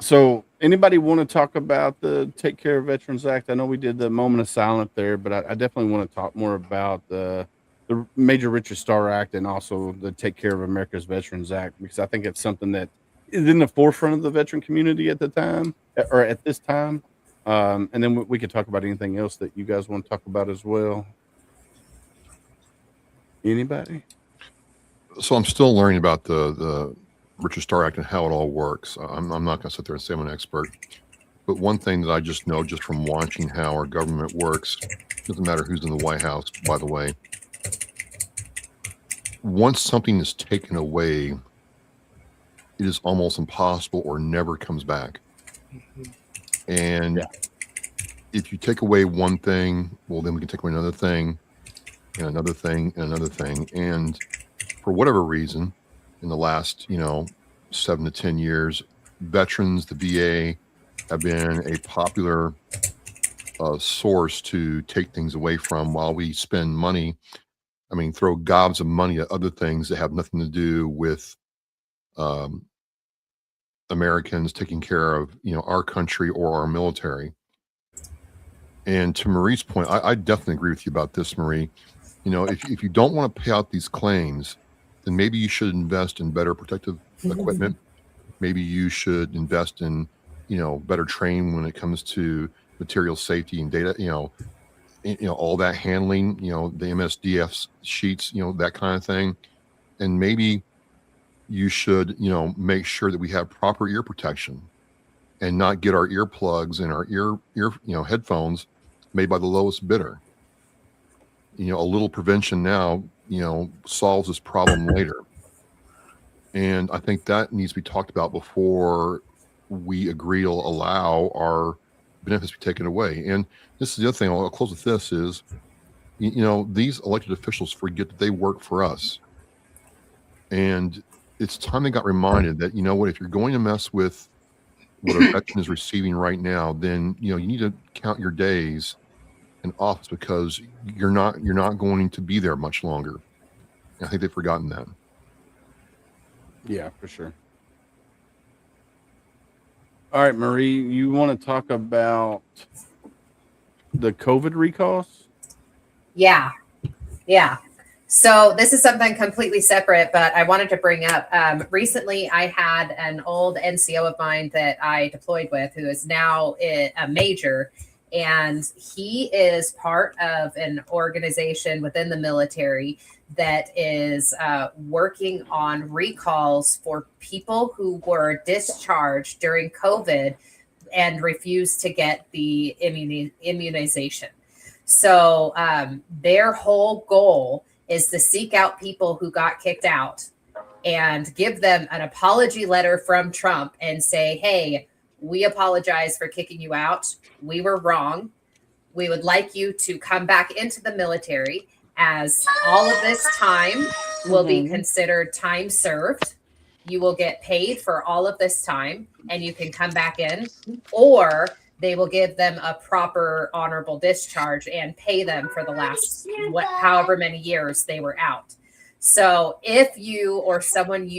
So anybody want to talk about the Take Care of Veterans Act? I know we did the moment of silence there, but I definitely want to talk more about the Major Richard Starr Act and also the Take Care of America's Veterans Act, because I think it's something that is in the forefront of the veteran community at the time, or at this time. And then we could talk about anything else that you guys want to talk about as well. Anybody? So I'm still learning about the Richard Starr Act and how it all works. I'm not going to sit there and say I'm an expert, but one thing that I just know just from watching how our government works, doesn't matter who's in the White House, by the way, once something is taken away, it is almost impossible or never comes back. And if you take away one thing, well, then we can take away another thing and another thing and another thing. And for whatever reason, in the last, 7 to 10 years, veterans, the VA, have been a popular source to take things away from while we spend money. I mean, throw gobs of money at other things that have nothing to do with Americans taking care of, our country or our military. And to Marie's point, I definitely agree with you about this, Marie. If you don't want to pay out these claims, then maybe you should invest in better protective equipment. Maybe you should invest in, better training when it comes to material safety and data, all that handling, the MSDF sheets, that kind of thing. And maybe you should, make sure that we have proper ear protection and not get our earplugs and our ear headphones made by the lowest bidder. A little prevention now, solves this problem later. And I think that needs to be talked about before we agree to allow our benefits to be taken away. And this is the other thing, I'll close with this is, these elected officials forget that they work for us. And it's time they got reminded that, if you're going to mess with what a veteran is receiving right now, then, you need to count your days in office because you're not going to be there much longer. I think they've forgotten that. Yeah, for sure. All right, Marie, you want to talk about the COVID recalls? Yeah. So this is something completely separate, but I wanted to bring up. Recently, I had an old NCO of mine that I deployed with who is now a major, and he is part of an organization within the military that is working on recalls for people who were discharged during COVID and refused to get the immunization. So their whole goal is to seek out people who got kicked out and give them an apology letter from Trump and say, hey, we apologize for kicking you out. We were wrong. We would like you to come back into the military, as all of this time will be considered time served. You will get paid for all of this time and you can come back in, or they will give them a proper honorable discharge and pay them for the last however many years they were out. So if you or someone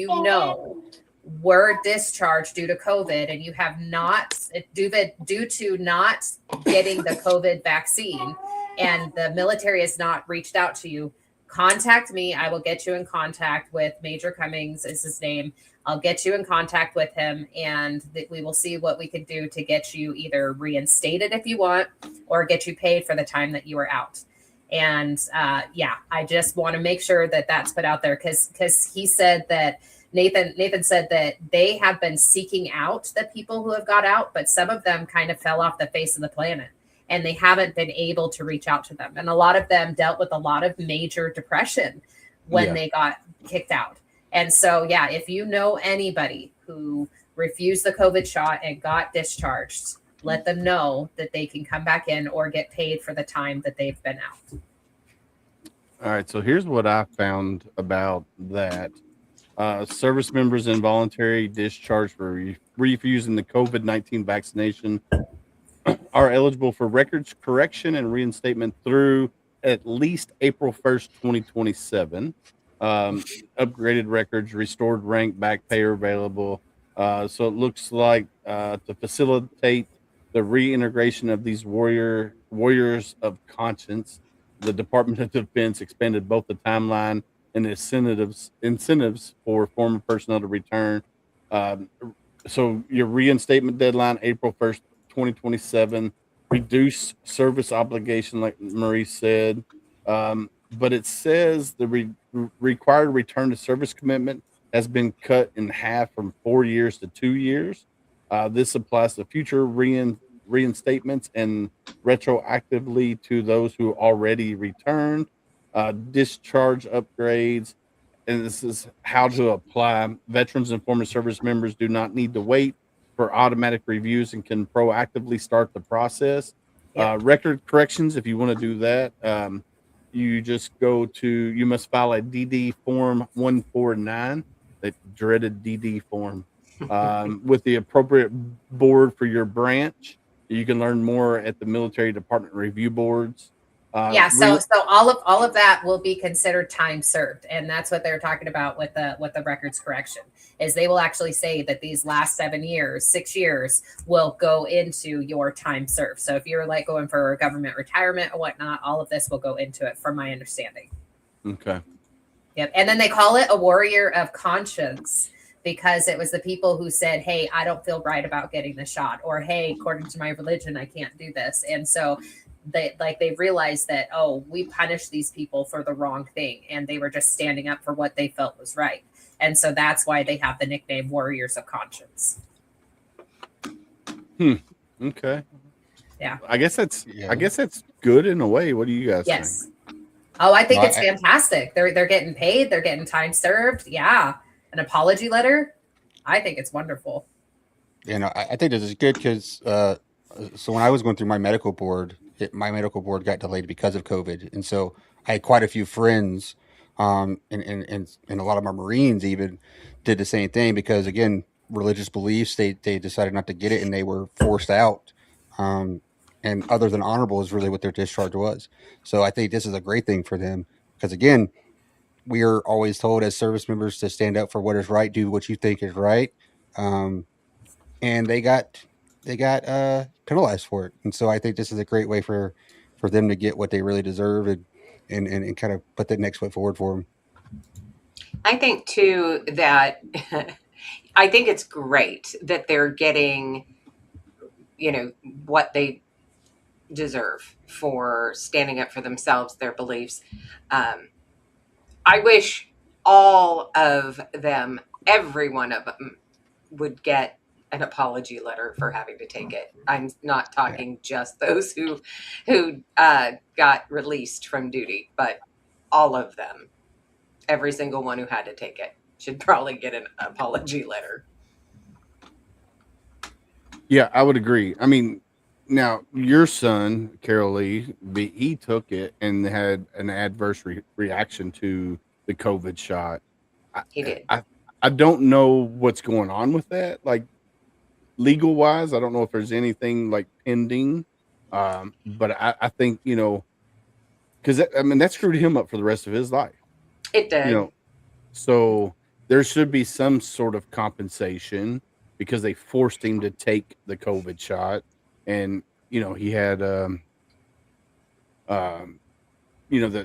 were discharged due to COVID and you have not, due to not getting the COVID vaccine, and the military has not reached out to you, contact me. I will get you in contact with Major Cummings is his name. I'll get you in contact with him, and we will see what we can do to get you either reinstated if you want, or get you paid for the time that you were out. And I just want to make sure that that's put out there because he said that Nathan said that they have been seeking out the people who have got out, but some of them kind of fell off the face of the planet and they haven't been able to reach out to them. And a lot of them dealt with a lot of major depression when they got kicked out. And so, if you know anybody who refused the COVID shot and got discharged, let them know that they can come back in or get paid for the time that they've been out. All right. So here's what I found about that. Service members involuntary discharge for refusing the COVID-19 vaccination are eligible for records correction and reinstatement through at least April 1st, 2027. Upgraded records, restored rank, back pay are available. So it looks like to facilitate the reintegration of these warriors of conscience, the Department of Defense expanded both the timeline and incentives for former personnel to return. So your reinstatement deadline, April 1st, 2027, reduce service obligation, like Marie said. But it says the required return to service commitment has been cut in half from 4 years to 2 years. This applies to future reinstatements and retroactively to those who already returned. Discharge upgrades, and this is how to apply. Veterans and former service members do not need to wait for automatic reviews and can proactively start the process. Record corrections, if you want to do that, you just you must file a DD form 149, that dreaded DD form, with the appropriate board for your branch. You can learn more at the military department review boards. So all of that will be considered time served, and that's what they're talking about with the records correction. Is they will actually say that these last 6 years will go into your time served. So if you're like going for government retirement or whatnot, all of this will go into it, from my understanding. Okay. Yep, and then they call it a warrior of conscience, because it was the people who said, hey, I don't feel right about getting the shot, or hey, according to my religion, I can't do this. And so they realized that, we punished these people for the wrong thing, and they were just standing up for what they felt was right. And so that's why they have the nickname Warriors of Conscience. Okay. Yeah. I guess that's good in a way. What do you guys think? Yes. Oh, I think it's fantastic. They're getting paid, they're getting time served. Yeah. An apology letter. I think it's wonderful. I think this is good because so when I was going through my medical board, my medical board got delayed because of COVID, and so I had quite a few friends, and a lot of my Marines even did the same thing because, again, religious beliefs. They decided not to get it, and they were forced out. And other than honorable is really what their discharge was. So I think this is a great thing for them because, again, we are always told as service members to stand up for what is right, do what you think is right, and they got penalized for it. And so I think this is a great way for them to get what they really deserve and kind of put the next foot forward for them. I think too that I think it's great that they're getting, what they deserve for standing up for themselves, their beliefs. I wish all of them, every one of them, would get an apology letter for having to take it. I'm not talking just those who got released from duty, but all of them, every single one who had to take it, should probably get an apology letter. Yeah, I would agree. I mean, now your son, Carol Lee, he took it and had an adverse reaction to the COVID shot. He did. I don't know what's going on with that. Like, legal wise, I don't know if there's anything like pending. But I think, because that screwed him up for the rest of his life. It did. So there should be some sort of compensation because they forced him to take the COVID shot. And, he had, the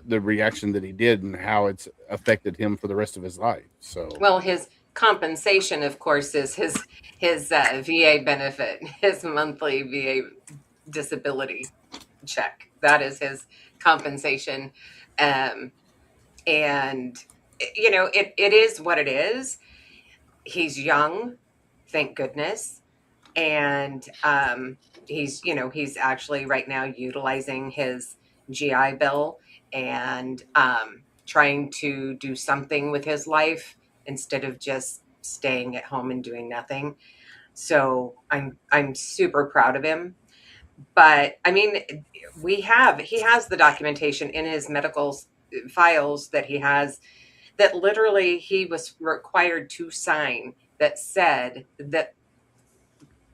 reaction that he did and how it's affected him for the rest of his life. So, well, his compensation, of course, is his VA benefit, his monthly VA disability check. That is compensation. And, it is what it is. He's young, thank goodness. And he's actually right now utilizing his GI Bill and trying to do something with his life instead of just staying at home and doing nothing. So I'm super proud of him. But I mean, he has the documentation in his medical files that he has, that literally he was required to sign, that said that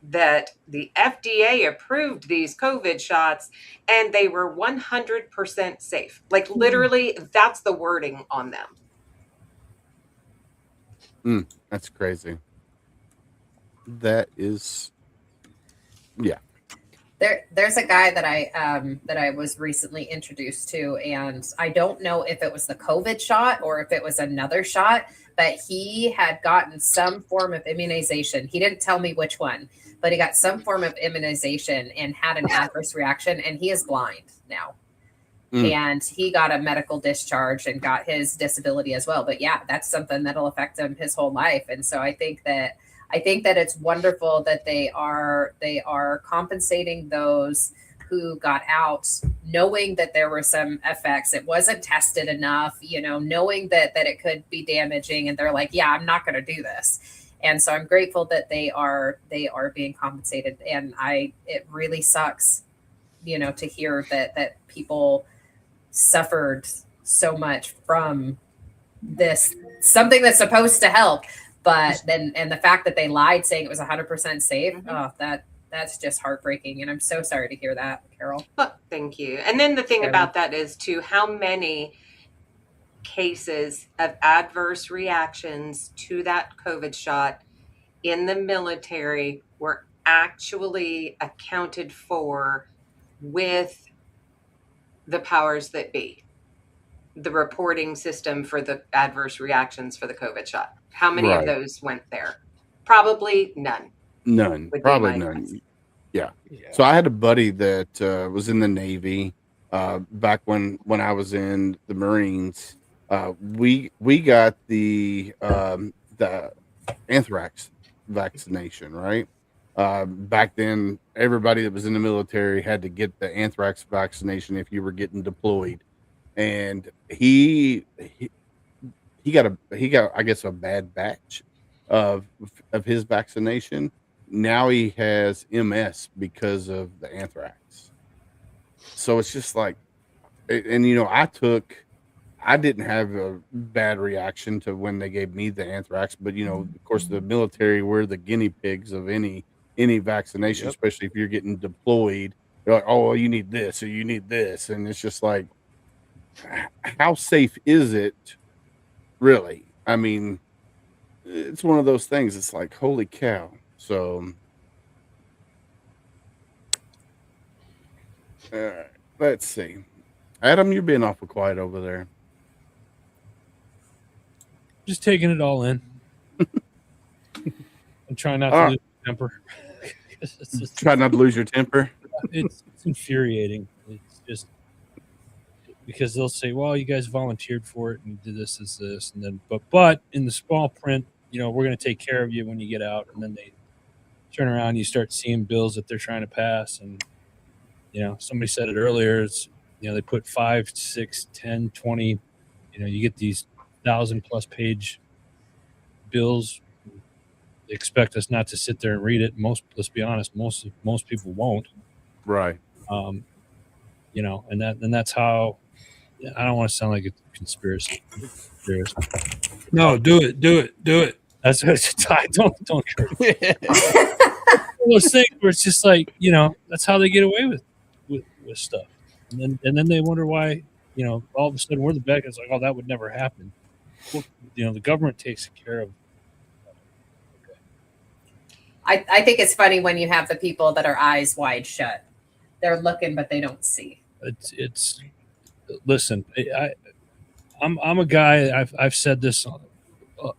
the FDA approved these COVID shots and they were 100% safe. Like literally, that's the wording on them. That's crazy. That is, yeah. There's a guy that I was recently introduced to, and I don't know if it was the COVID shot or if it was another shot, but he had gotten some form of immunization. He didn't tell me which one, but he got some form of immunization and had an adverse reaction, and he is blind now. And he got a medical discharge and got his disability as well. But yeah, that's something that'll affect him his whole life. And so I think that it's wonderful that they are compensating those who got out, knowing that there were some effects. It wasn't tested enough, knowing that it could be damaging, and they're like, yeah, I'm not going to do this. And so I'm grateful that they are being compensated. And it really sucks, to hear that people suffered so much from this, something that's supposed to help. But then, and the fact that they lied saying it was 100% safe, that's just heartbreaking. And I'm so sorry to hear that, Carol. Well, thank you. And then the thing about that is too, how many cases of adverse reactions to that COVID shot in the military were actually accounted for with the powers that be, the reporting system for the adverse reactions for the COVID shot. How many of those went there? Probably none. None. Probably none. Yeah. So I had a buddy that was in the Navy back when I was in the Marines. We got the anthrax vaccination, right? Back then, everybody that was in the military had to get the anthrax vaccination if you were getting deployed. And he got I guess a bad batch of his vaccination. Now he has MS because of the anthrax. So it's just like, and I didn't have a bad reaction to when they gave me the anthrax, but of course the military, we're the guinea pigs of any vaccination, especially if you're getting deployed. They're like, oh, you need this or you need this, and it's just like, how safe is it, really? I mean, it's one of those things. It's like, holy cow. So, let's see. Adam, you're being awful quiet over there. Just taking it all in. I'm trying not to lose my temper. Try not to lose your temper. It's infuriating. It's just because they'll say, well, you guys volunteered for it and you did this, and then, but in the small print, we're going to take care of you when you get out. And then they turn around and you start seeing bills that they're trying to pass. And, somebody said it earlier, it's, they put 5, 6, 10, 20, you get these 1,000+ page bills. They expect us not to sit there and read it. Let's be honest, most people won't. Right. And that's how, I don't want to sound like a conspiracy. No, do it. That's what I don't. Those things where it's just like, that's how they get away with stuff. And then they wonder why, all of a sudden we're the bad guys. Like, oh, that would never happen. Well, the government takes care of. I think it's funny when you have the people that are eyes wide shut. They're looking, but they don't see. It's listen, I'm a guy, I've said this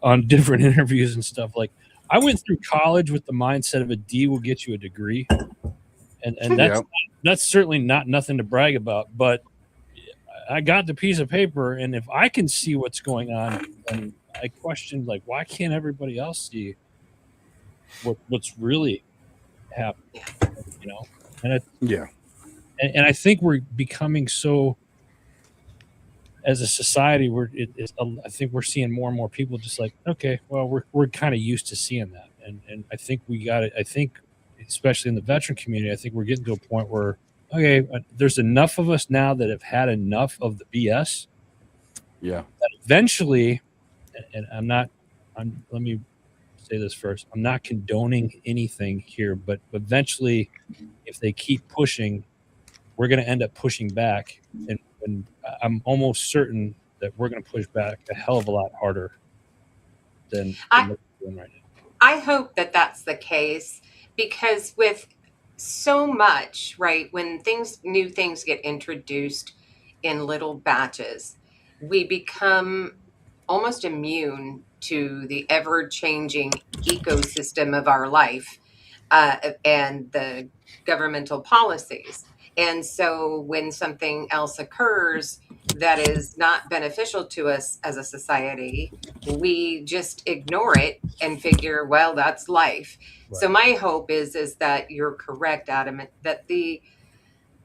on different interviews and stuff. Like, I went through college with the mindset of a D will get you a degree. And that's certainly not nothing to brag about, but I got the piece of paper, and if I can see what's going on, and I questioned, like, why can't everybody else see what's really happening? You know, and Yeah. and I think we're becoming so, as a society, I think we're seeing more and more people just like, okay, well, we're kind of used to seeing that, and I think we got it. I think, especially in the veteran community, I think we're getting to a point where, okay, there's enough of us now that have had enough of the BS. Yeah. That eventually, and let me say this first, I'm not condoning anything here, but eventually, if they keep pushing, we're going to end up pushing back, and I'm almost certain that we're going to push back a hell of a lot harder than what we're doing right now. I hope that that's the case, because with so much, right, when new things get introduced in little batches, we become almost immune to the ever-changing ecosystem of our life, and the governmental policies. And so when something else occurs that is not beneficial to us as a society, we just ignore it and figure, well, that's life. Right. So my hope is that you're correct, Adam, that the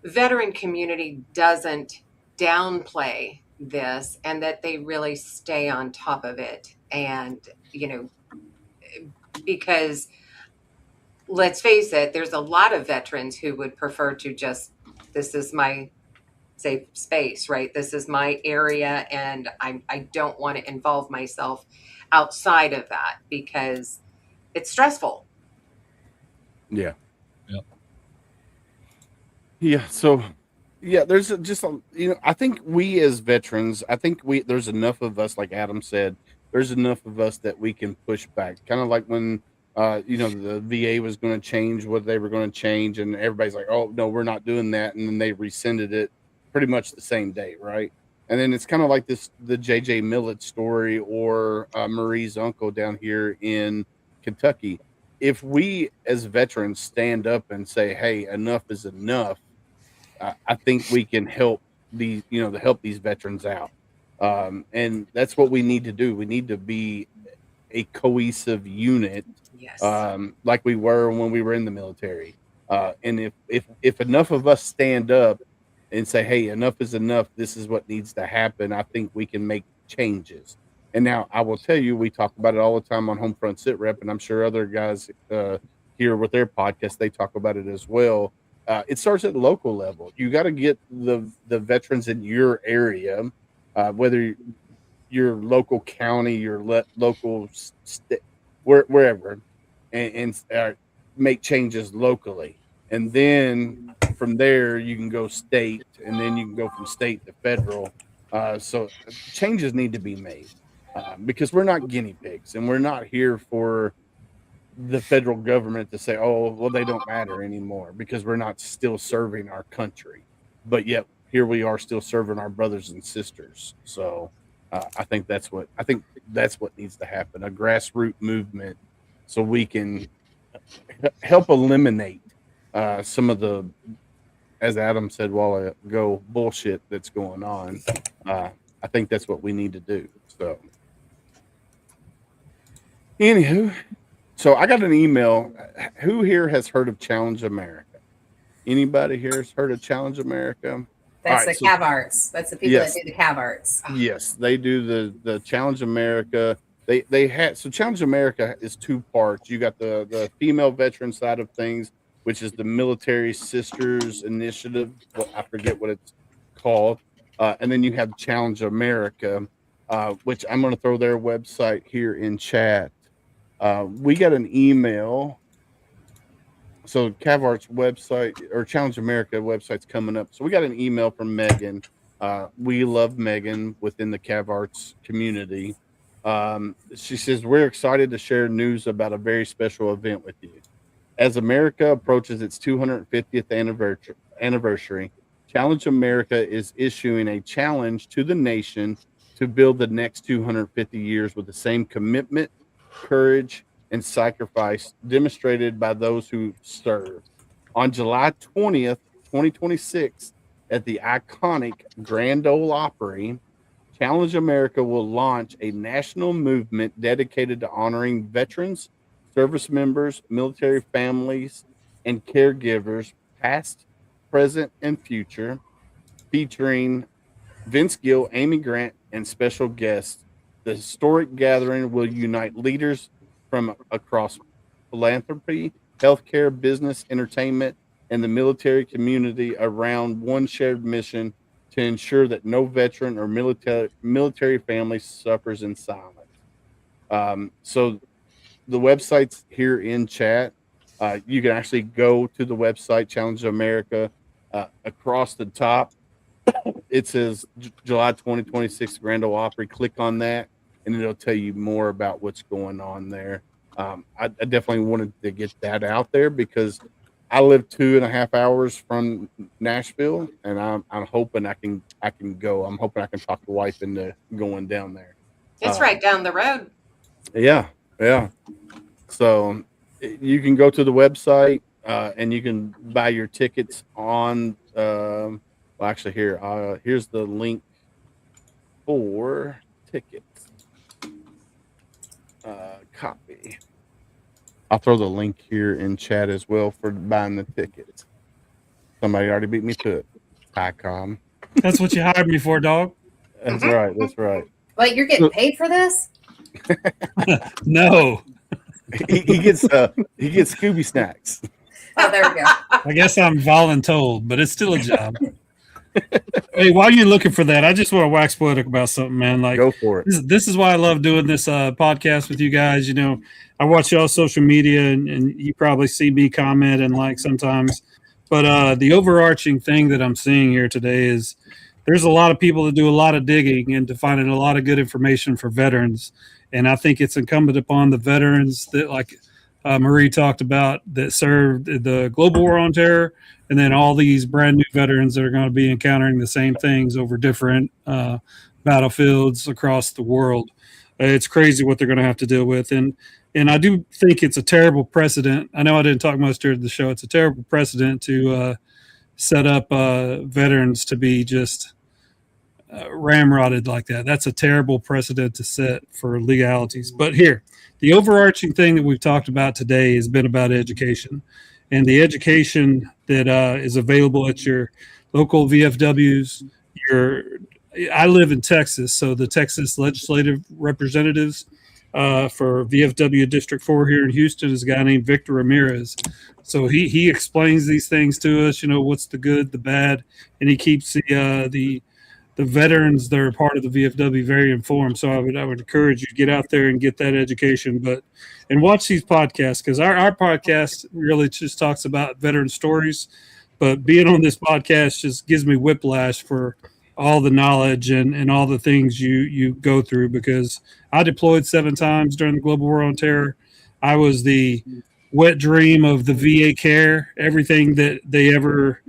veteran community doesn't downplay this, and that they really stay on top of it. And, because let's face it, there's a lot of veterans who would prefer to just, this is my safe space, right? This is my area, and I don't want to involve myself outside of that because it's stressful. Yeah. Yep. Yeah. So, yeah, there's just, I think we as veterans, there's enough of us, like Adam said, there's enough of us that we can push back. Kind of like when, the VA was going to change what they were going to change, and everybody's like, oh, no, we're not doing that. And then they rescinded it pretty much the same day, right? And then it's kind of like the J.J. Millett story, or Marie's uncle down here in Kentucky. If we as veterans stand up and say, hey, enough is enough, I think we can help help these veterans out. And that's what we need to do. We need to be a cohesive unit, Yes. like we were when we were in the military. And if enough of us stand up and say, hey, enough is enough, this is what needs to happen, I think we can make changes. And now I will tell you, we talk about it all the time on HomeFront SitRep, and I'm sure other guys here with their podcast, they talk about it as well. It starts at the local level. You got to get the veterans in your area, whether your local county, your local state, wherever, and make changes locally. And then from there, you can go state, and then you can go from state to federal. So changes need to be made, because we're not guinea pigs, and we're not here for the federal government to say, oh, well, they don't matter anymore because we're not still serving our country. But yet here we are still serving our brothers and sisters. So I think that's what needs to happen, a grassroots movement, so we can help eliminate some of the, as Adam said a while ago, bullshit that's going on. I think that's what we need to do. So anywho, so I got an email. Who here has heard of Challenge America? Anybody here has heard of Challenge America? That's All right, the Cav Arts. That's the people that do the Cav Arts. Yes, they do the Challenge America. They had, so Challenge America is two parts. You got the female veteran side of things, which is the Military Sisters Initiative. Well, I forget what it's called. And then you have Challenge America, which I'm going to throw their website here in chat. We got an email. So CavArt's website, or Challenge America website's coming up. So we got an email from Megan. We love Megan within the CavArts community. She says, we're excited to share news about a very special event with you. As America approaches its 250th anniversary, Challenge America is issuing a challenge to the nation to build the next 250 years with the same commitment, courage, and sacrifice demonstrated by those who serve. On July 20th, 2026, at the iconic Grand Ole Opry, Challenge America will launch a national movement dedicated to honoring veterans, service members, military families, and caregivers, past, present, and future, featuring Vince Gill, Amy Grant, and special guests. The historic gathering will unite leaders from across philanthropy, healthcare, business, entertainment, and the military community around one shared mission to ensure that no veteran or military family suffers in silence. So the website's here in chat. You can actually go to the website Challenge America. Across the top, it says July 2026 Grand Ole Opry. Click on that, and it'll tell you more about what's going on there. I definitely wanted to get that out there because I live 2.5 hours from Nashville, and I'm hoping I can go. I'm hoping I can talk the wife into going down there. It's right down the road. Yeah. So you can go to the website and you can buy your tickets on. Well, actually, here's the link for tickets. Copy. I'll throw the link here in chat as well for buying the tickets. Somebody already beat me to it. ICOM. That's what you hired me for, dog. That's right. That's right. Wait, you're getting paid for this? No, He gets Scooby snacks. Oh, there we go. I guess I'm voluntold, but it's still a job. Hey, while you're looking for that, I just want to wax poetic about something, man. Like, Go for it. this is why I love doing this podcast with you guys. You know, I watch y'all social media, and you probably see me comment and like sometimes. But the overarching thing that I'm seeing here today is there's a lot of people that do a lot of digging into finding a lot of good information for veterans. And I think it's incumbent upon the veterans that, like Marie talked about, that served the global war on terror, and then all these brand new veterans that are going to be encountering the same things over different battlefields across the world. It's crazy what they're going to have to deal with. And I do think it's a terrible precedent. I know I didn't talk much during the show. It's a terrible precedent to set up veterans to be just ramrodded like that. That's a terrible precedent to set for legalities. But here, the overarching thing that we've talked about today has been about education, and the education that is available at your local VFWs. I live in Texas, so the Texas legislative representatives for VFW District 4 here in Houston is a guy named Victor Ramirez. So he explains these things to us, you know, what's the good, the bad, and he keeps the veterans that are part of the VFW very informed. So I would encourage you to get out there and get that education, and watch these podcasts, because our podcast really just talks about veteran stories. But being on this podcast just gives me whiplash for all the knowledge and all the things you go through, because I deployed 7 times during the global war on terror. I was the wet dream of the VA care. Everything that ever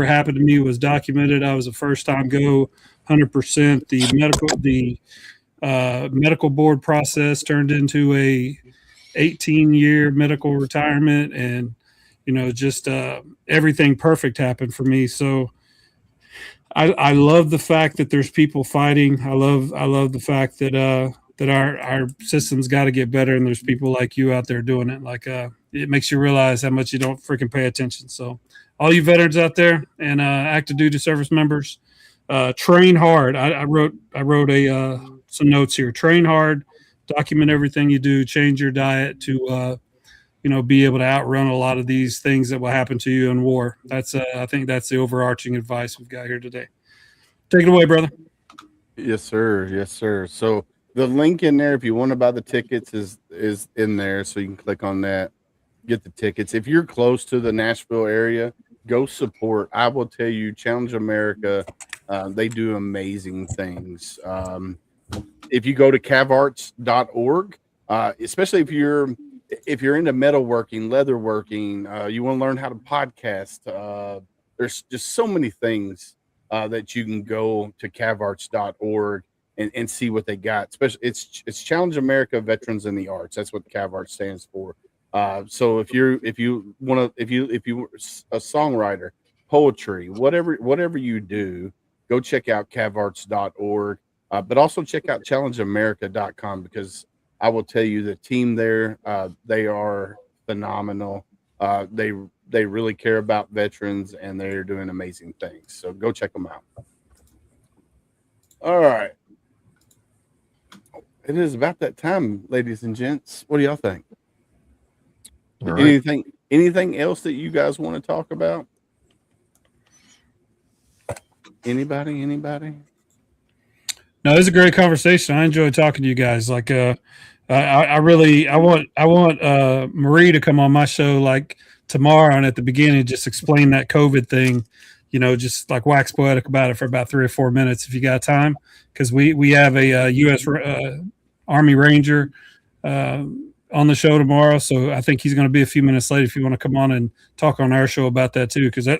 happened to me was documented. I was a first time go 100%. The medical board process turned into a 18-year medical retirement, and just everything perfect happened for me. So I love the fact that there's people fighting. I love the fact that our system's got to get better, and there's people like you out there doing it. Like it makes you realize how much you don't freaking pay attention. So all you veterans out there and active duty service members, train hard. I wrote some notes here. Train hard, document everything you do, change your diet to be able to outrun a lot of these things that will happen to you in war. That's I think that's the overarching advice we've got here today. Take it away, brother. Yes, sir. Yes, sir. So the link in there, if you want to buy the tickets, is in there, so you can click on that, get the tickets. If you're close to the Nashville area, go support. I will tell you, Challenge America, they do amazing things. If you go to cavarts.org, especially if you're into metalworking, leatherworking, you want to learn how to podcast, there's just so many things that you can go to cavarts.org and see what they got. Especially it's Challenge America Veterans in the Arts. That's what CAVART stands for. So if you a songwriter, poetry, whatever you do, go check out cavarts.org. But also check out challengeamerica.com, because I will tell you the team there, they are phenomenal. They really care about veterans, and they're doing amazing things. So go check them out. All right. It is about that time, ladies and gents. What do y'all think? All right. Anything else that you guys want to talk about? Anybody? No, it was a great conversation. I enjoyed talking to you guys. Like, I want Marie to come on my show like tomorrow, and at the beginning just explain that COVID thing. Just like wax poetic about it for about 3 or 4 minutes if you got time, because we have a U.S. Army Ranger on the show tomorrow, so I think he's going to be a few minutes late if you want to come on and talk on our show about that too, because I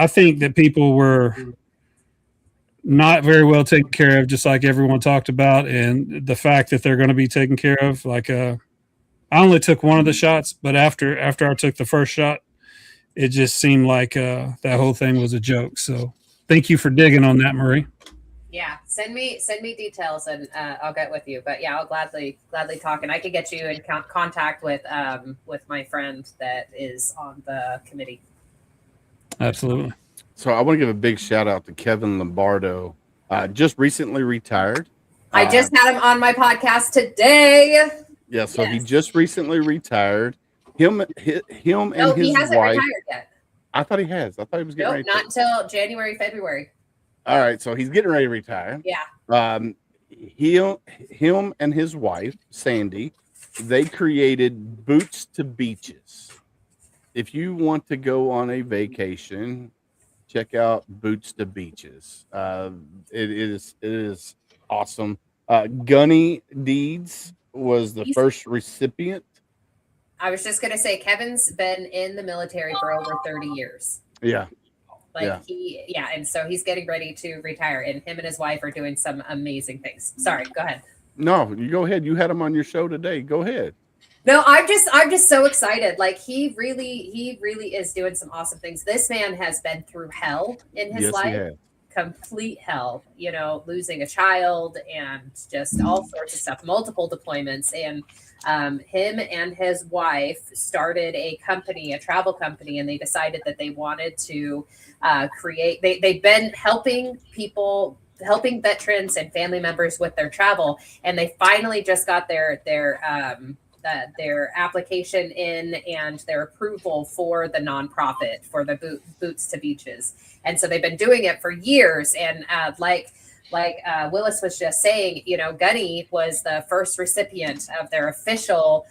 think that people were not very well taken care of, just like everyone talked about, and the fact that they're going to be taken care of. Like, I only took one of the shots, but after I took the first shot, it just seemed like that whole thing was a joke. So thank you for digging on that, Marie. Yeah, send me details, and I'll get with you. But yeah, I'll gladly talk, and I can get you in contact with my friend that is on the committee. Absolutely. So I want to give a big shout out to Kevin Lombardo. Just recently retired. I just had him on my podcast today. Yeah, so Yes. he just recently retired. Him and He his hasn't wife. retired yet. I thought he has. I thought he was getting Nope, ready. not until January, February. All right, so he's getting ready to retire. Yeah. Him and his wife Sandy, they created Boots to Beaches. If you want to go on a vacation, check out Boots to Beaches. It is awesome. Gunny Deeds was the first recipient. I was just gonna say Kevin's been in the military for over 30 years. Yeah. And so he's getting ready to retire, and him and his wife are doing some amazing things. Sorry, go ahead. No, you go ahead. You had him on your show today. Go ahead. No, I'm just so excited. Like he really is doing some awesome things. This man has been through hell in his life. He has. Complete hell, losing a child and just all sorts of stuff, multiple deployments. And him and his wife started a travel company, and they decided that they wanted to they've been helping veterans and family members with their travel. And they finally just got their application in and their approval for the nonprofit for the Boots to Beaches. And so they've been doing it for years. And like Willis was just saying, Gunny was the first recipient of their official,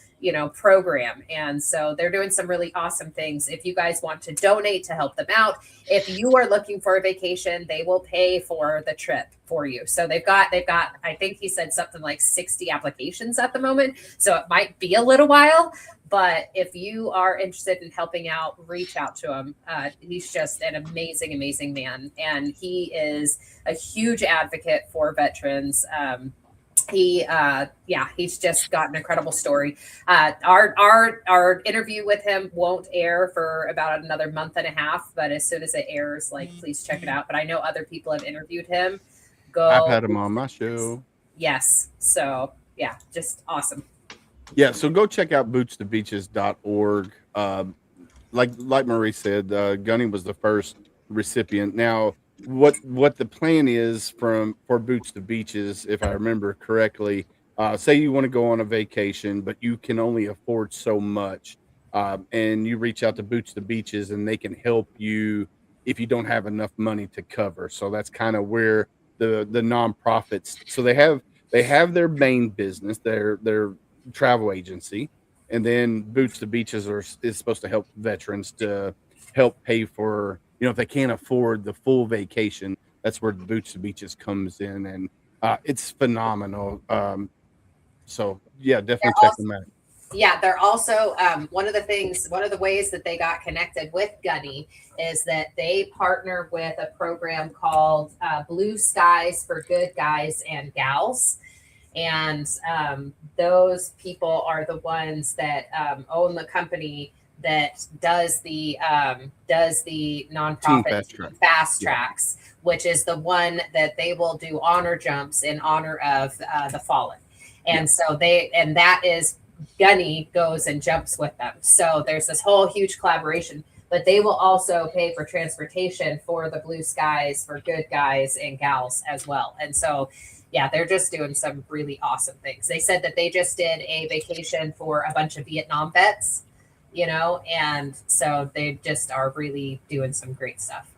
program. And so they're doing some really awesome things. If you guys want to donate to help them out, if you are looking for a vacation, they will pay for the trip for you. So they've got, I think he said something like 60 applications at the moment. So it might be a little while, but if you are interested in helping out, reach out to him. He's just an amazing, amazing man. And he is a huge advocate for veterans. He's just got an incredible story. Our interview with him won't air for about another month and a half, but as soon as it airs, please check it out. But I know other people have interviewed him. I've had him on my show. Yes. So yeah, just awesome. Yeah. So go check out bootstobeaches.org. Like Marie said, Gunny was the first recipient. Now, what the plan is for Boots to Beaches, if I remember correctly, say you want to go on a vacation, but you can only afford so much, and you reach out to Boots to Beaches, and they can help you if you don't have enough money to cover. So that's kind of where the nonprofits. So they have their main business, their travel agency, and then Boots to Beaches is supposed to help veterans to help pay for. If they can't afford the full vacation, that's where the Boots to Beaches comes in, and it's phenomenal. So yeah, definitely check them out. Yeah, they're also one of the ways that they got connected with Gunny is that they partner with a program called Blue Skies for Good Guys and Gals. And those people are the ones that own the company that does the nonprofit Fast Track. Fast Yeah. Tracks, which is the one that they will do honor jumps in honor of the fallen. And so that is Gunny goes and jumps with them. So there's this whole huge collaboration, but they will also pay for transportation for the Blue Skies for good guys and gals as well. And so, yeah, they're just doing some really awesome things. They said that they just did a vacation for a bunch of Vietnam vets, and so they just are really doing some great stuff.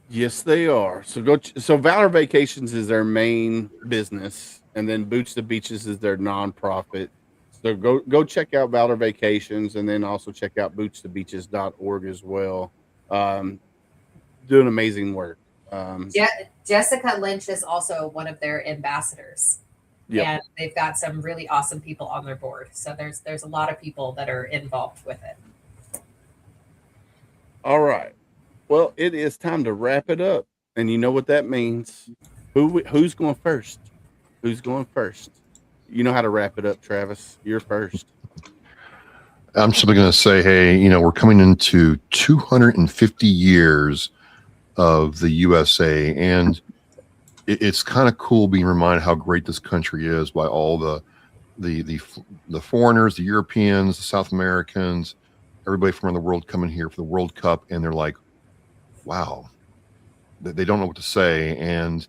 Yes, they are. So Valor Vacations is their main business, and then Boots to Beaches is their nonprofit. So go check out Valor Vacations, and then also check out bootstobeaches.org as well. Doing amazing work. Jessica Lynch is also one of their ambassadors. Yep. And they've got some really awesome people on their board. So there's a lot of people that are involved with it. All right. Well, it is time to wrap it up. And you know what that means. Who's going first? Who's going first? You know how to wrap it up, Travis. You're first. I'm simply going to say, hey, we're coming into 250 years of the USA, and it's kind of cool being reminded how great this country is by all the foreigners, the Europeans, the South Americans, everybody from around the world coming here for the World Cup, and they're like, wow, they don't know what to say. And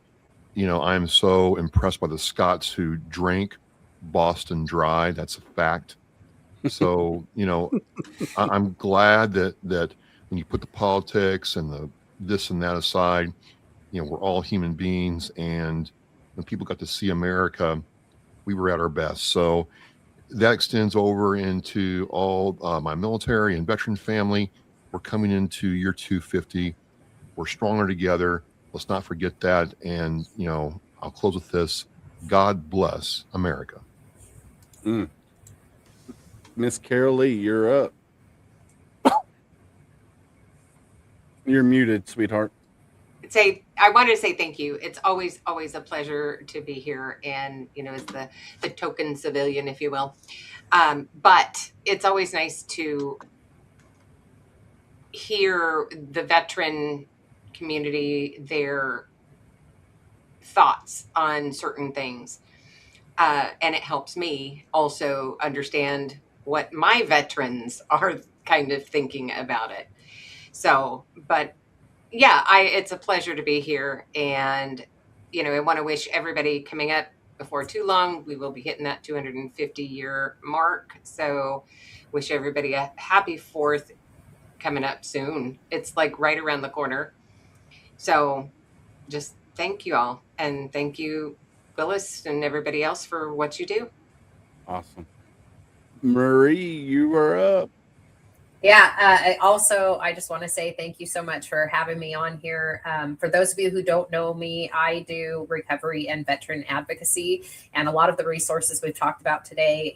I'm so impressed by the Scots who drank Boston Dry. That's a fact. So I'm glad that when you put the politics and the this and that aside, we're all human beings, and when people got to see America, we were at our best. So that extends over into all my military and veteran family. We're coming into year 250. We're stronger together. Let's not forget that. And I'll close with this: God bless America. Miss Carol Lee, you're up. You're muted, sweetheart. I wanted to say thank you. It's always a pleasure to be here, and as the token civilian, if you will. But it's always nice to hear the veteran community, their thoughts on certain things, and it helps me also understand what my veterans are kind of thinking about it. So, but yeah, it's a pleasure to be here. And, I want to wish everybody coming up before too long, we will be hitting that 250-year mark. So wish everybody a happy 4th coming up soon. It's like right around the corner. So just thank you all. And thank you, Willis, and everybody else for what you do. Awesome. Marie, you are up. Yeah. I just want to say thank you so much for having me on here. For those of you who don't know me, I do recovery and veteran advocacy, and a lot of the resources we've talked about today,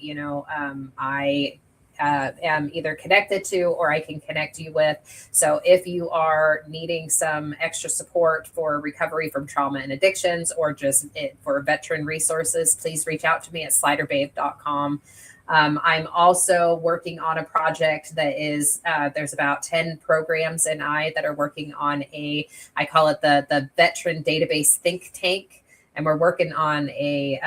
I am either connected to or I can connect you with. So if you are needing some extra support for recovery from trauma and addictions, or just for veteran resources, please reach out to me at sliderbabe.com. I'm also working on a project that is, there's about 10 programs and I that are working on I call it the Veteran Database Think Tank. And we're working on a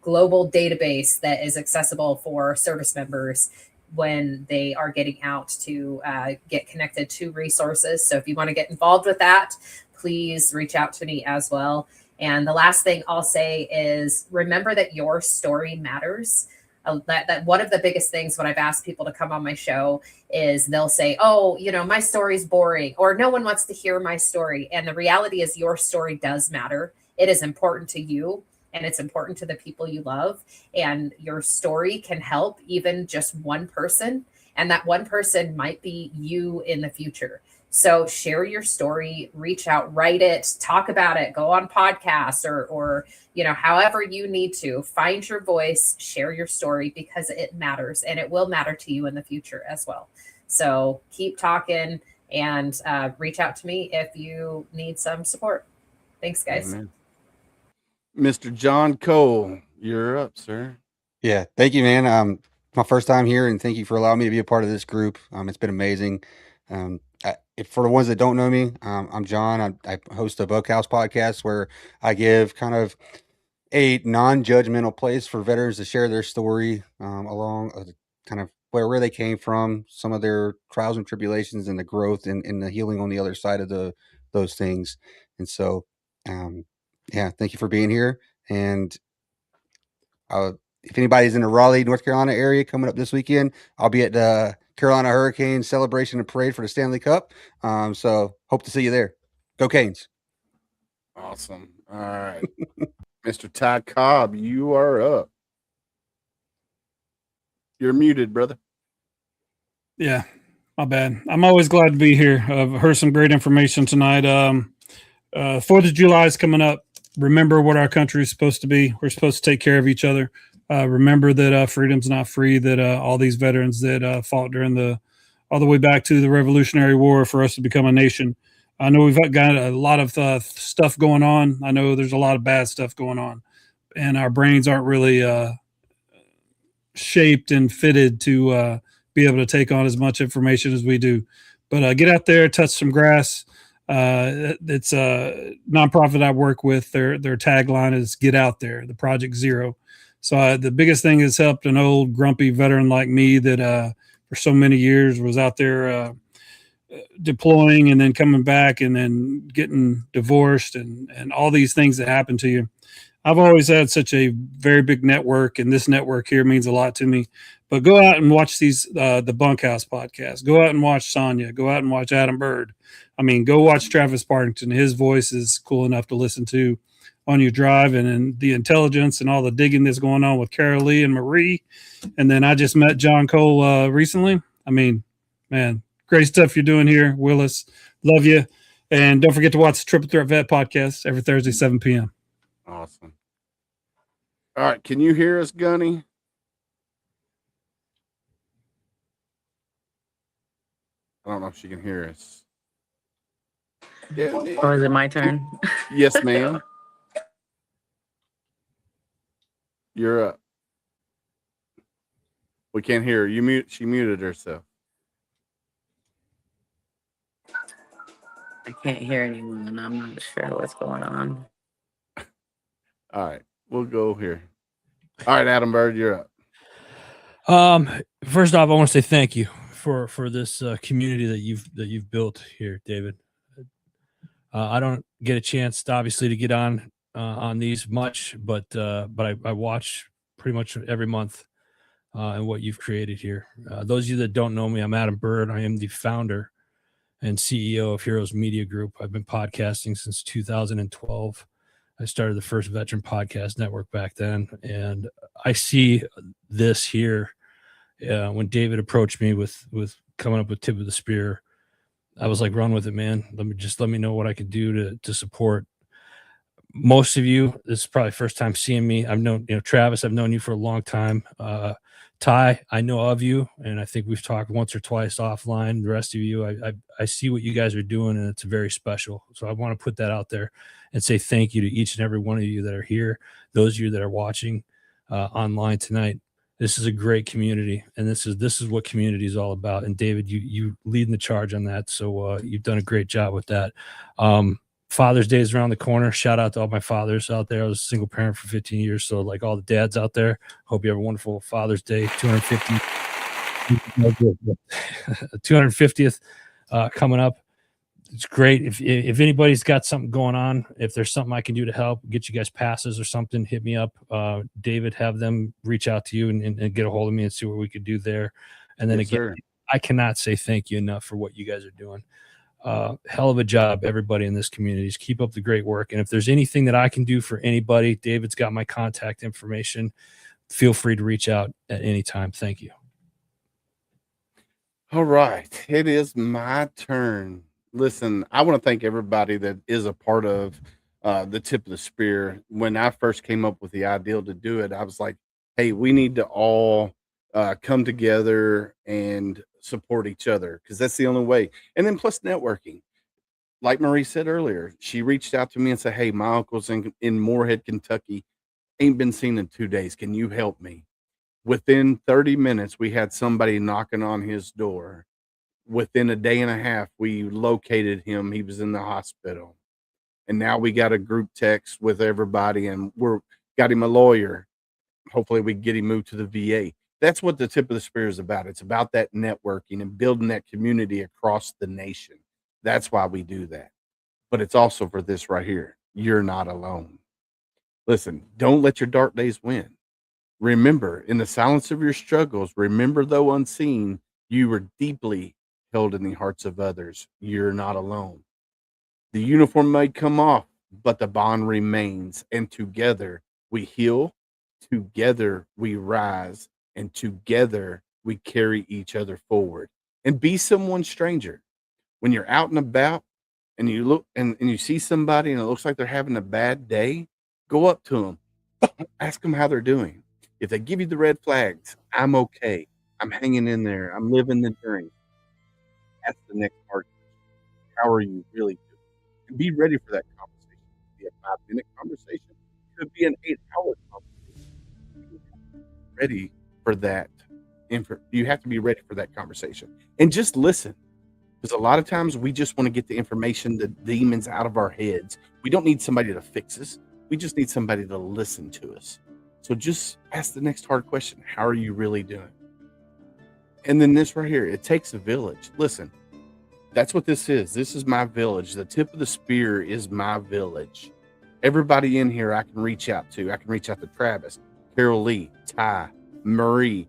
global database that is accessible for service members when they are getting out to get connected to resources. So if you want to get involved with that, please reach out to me as well. And the last thing I'll say is remember that your story matters. That one of the biggest things when I've asked people to come on my show is they'll say, oh, my story's boring, or no one wants to hear my story. And the reality is your story does matter. It is important to you, and it's important to the people you love. And your story can help even just one person. And that one person might be you in the future. So share your story, reach out, write it, talk about it, go on podcasts or however you need to. Find your voice, share your story, because it matters, and it will matter to you in the future as well. So keep talking and reach out to me if you need some support. Thanks, guys. Amen. Mr. John Cole, you're up, sir. Yeah, thank you, man. my first time here, and thank you for allowing me to be a part of this group. It's been amazing. For the ones that don't know me, I'm John. I host a Bunkhouse podcast where I give kind of a non-judgmental place for veterans to share their story, along kind of where they came from, some of their trials and tribulations, and the growth and the healing on the other side of those things. And so, yeah, thank you for being here. And if anybody's in the Raleigh, North Carolina area coming up this weekend, I'll be at the Carolina Hurricanes celebration and parade for the Stanley Cup. So hope to see you there. Go Canes. Awesome. All right. Mr. Ty Cobb, you are up. You're muted, brother. Yeah, my bad. I'm always glad to be here. I've heard some great information tonight. 4th of July is coming up. Remember what our country is supposed to be. We're supposed to take care of each other. Remember that freedom's not free, that all these veterans that fought during all the way back to the Revolutionary War for us to become a nation. I know we've got a lot of stuff going on. I know there's a lot of bad stuff going on, and our brains aren't really shaped and fitted to be able to take on as much information as we do. But get out there, touch some grass. It's a nonprofit I work with. Their tagline is "Get Out There," the Project Zero. So the biggest thing that's helped an old grumpy veteran like me that for so many years was out there deploying and then coming back and then getting divorced and all these things that happen to you. I've always had such a very big network, and this network here means a lot to me. But go out and watch the Bunkhouse podcast. Go out and watch Sonya. Go out and watch Adam Bird. I mean, go watch Travis Partington. His voice is cool enough to listen to on your drive, and the intelligence and all the digging that's going on with Carol Lee and Marie. And then I just met John Cole recently. I mean, man, great stuff you're doing here, Willis. Love you. And don't forget to watch the Triple Threat Vet podcast every Thursday, 7 p.m. Awesome. All right. Can you hear us, Gunny? I don't know if she can hear us. Yeah. Or is it my turn? Yes, ma'am. You're up. We can't hear her. She muted herself. I can't hear anyone. I'm not sure what's going on. All right. We'll go here. All right, Adam Bird, you're up. First off, I want to say thank you for this community that you've built here, David. I don't get a chance, obviously, to get on these much, but I watch pretty much every month and what you've created here. Those of you that don't know me, I'm Adam Bird. I am the founder and CEO of Heroes Media Group. I've been podcasting since 2012. I started the first veteran podcast network back then, and I see this here. When David approached me with coming up with Tip of the Spear, I was like, run with it, man. Let me know what I could do to support. Most of you, this is probably first time seeing me. I've known, Travis, I've known you for a long time. Ty, I know of you, and I think we've talked once or twice offline. The rest of you, I see what you guys are doing, and it's very special. So I want to put that out there and say thank you to each and every one of you that are here. Those of you that are watching online tonight. This is a great community, and this is what community is all about. And David, you leading the charge on that. So you've done a great job with that. Father's Day is around the corner. Shout out to all my fathers out there. I was a single parent for 15 years. So like all the dads out there, hope you have a wonderful Father's Day. 250th coming up. It's great. If anybody's got something going on, if there's something I can do to help, get you guys passes or something, hit me up. David, have them reach out to you and get a hold of me and see what we could do there. And then Yes, again, sir. I cannot say thank you enough for what you guys are doing. Hell of a job, everybody in this community. Just keep up the great work. And if there's anything that I can do for anybody, David's got my contact information. Feel free to reach out at any time. Thank you. All right. It is my turn. Listen, I want to thank everybody that is a part of the Tip of the Spear. When I first came up with the idea to do it, I was like, hey, we need to all come together and support each other because that's the only way. And then plus networking. Like Marie said earlier, she reached out to me and said, hey, my uncle's in Moorhead, Kentucky. Ain't been seen in 2 days. Can you help me? Within 30 minutes, we had somebody knocking on his door. Within a day and a half, we located him. He was in the hospital. And now we got a group text with everybody, and we're got him a lawyer. Hopefully we can get him moved to the VA. That's what the tip of the spear is about. It's about that networking and building that community across the nation. That's why we do that. But it's also for this right here. You're not alone. Listen, don't let your dark days win. Remember, in the silence of your struggles, remember, though unseen, you were deeply held in the hearts of others. You're not alone. The uniform may come off, but the bond remains. And together we heal, together we rise, and together we carry each other forward. And be someone stranger. When you're out and about and you look and you see somebody and it looks like they're having a bad day, go up to them, ask them how they're doing. If they give you the red flags, I'm okay. I'm hanging in there. I'm living the dream. That's the next part. How are you really doing? And be ready for that conversation. It could be a 5-minute conversation. It could be an 8-hour conversation. You have to be ready for that. You have to be ready for that conversation. And just listen. Because a lot of times we just want to get the information, the demons out of our heads. We don't need somebody to fix us. We just need somebody to listen to us. So just ask the next hard question. How are you really doing? And then this right here, it takes a village. Listen, that's what this is. This is my village. The tip of the spear is my village. Everybody in here I can reach out to. I can reach out to Travis, Carol Lee, Ty, Marie,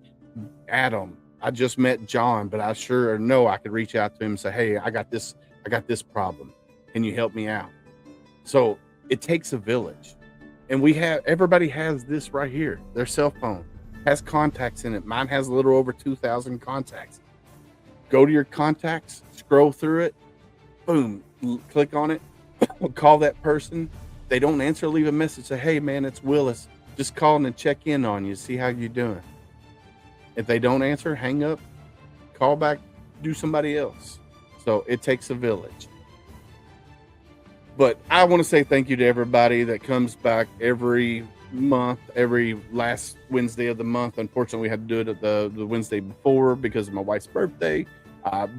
Adam. I just met John, but I sure know I could reach out to him and say, hey, I got this problem. Can you help me out? So it takes a village. And everybody has this right here. Their cell phone has contacts in it. Mine has a little over 2,000 contacts. Go to your contacts, scroll through it, boom, click on it, call that person. They don't answer, leave a message, say, hey man, it's Willis. Just calling to check in on you, see how you're doing. If they don't answer, hang up, call back, do somebody else. So it takes a village. But I want to say thank you to everybody that comes back every month, every last Wednesday of the month. Unfortunately, we had to do it at the Wednesday before because of my wife's birthday.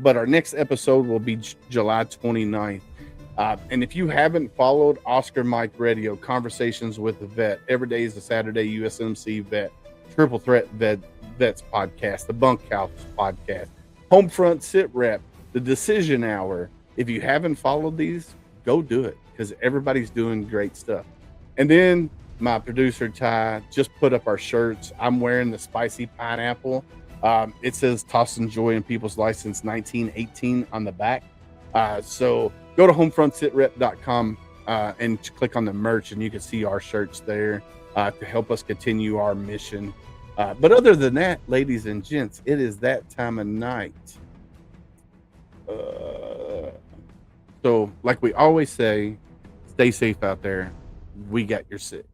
But our next episode will be July 29th. And if you haven't followed Oscar Mike Radio, Conversations with the Vet, every day is a Saturday, USMC Vet, Triple Threat Vets Podcast, the Bunkhouse Podcast, HomeFront SitRep, the Decision Hour. If you haven't followed these, go do it because everybody's doing great stuff. And then my producer, Ty, just put up our shirts. I'm wearing the spicy pineapple. It says Tossing Joy in People's Life since 1918 on the back. So go to homefrontsitrep.com and click on the merch, and you can see our shirts there to help us continue our mission. But other than that, ladies and gents, it is that time of night. So like we always say, stay safe out there. We got your six.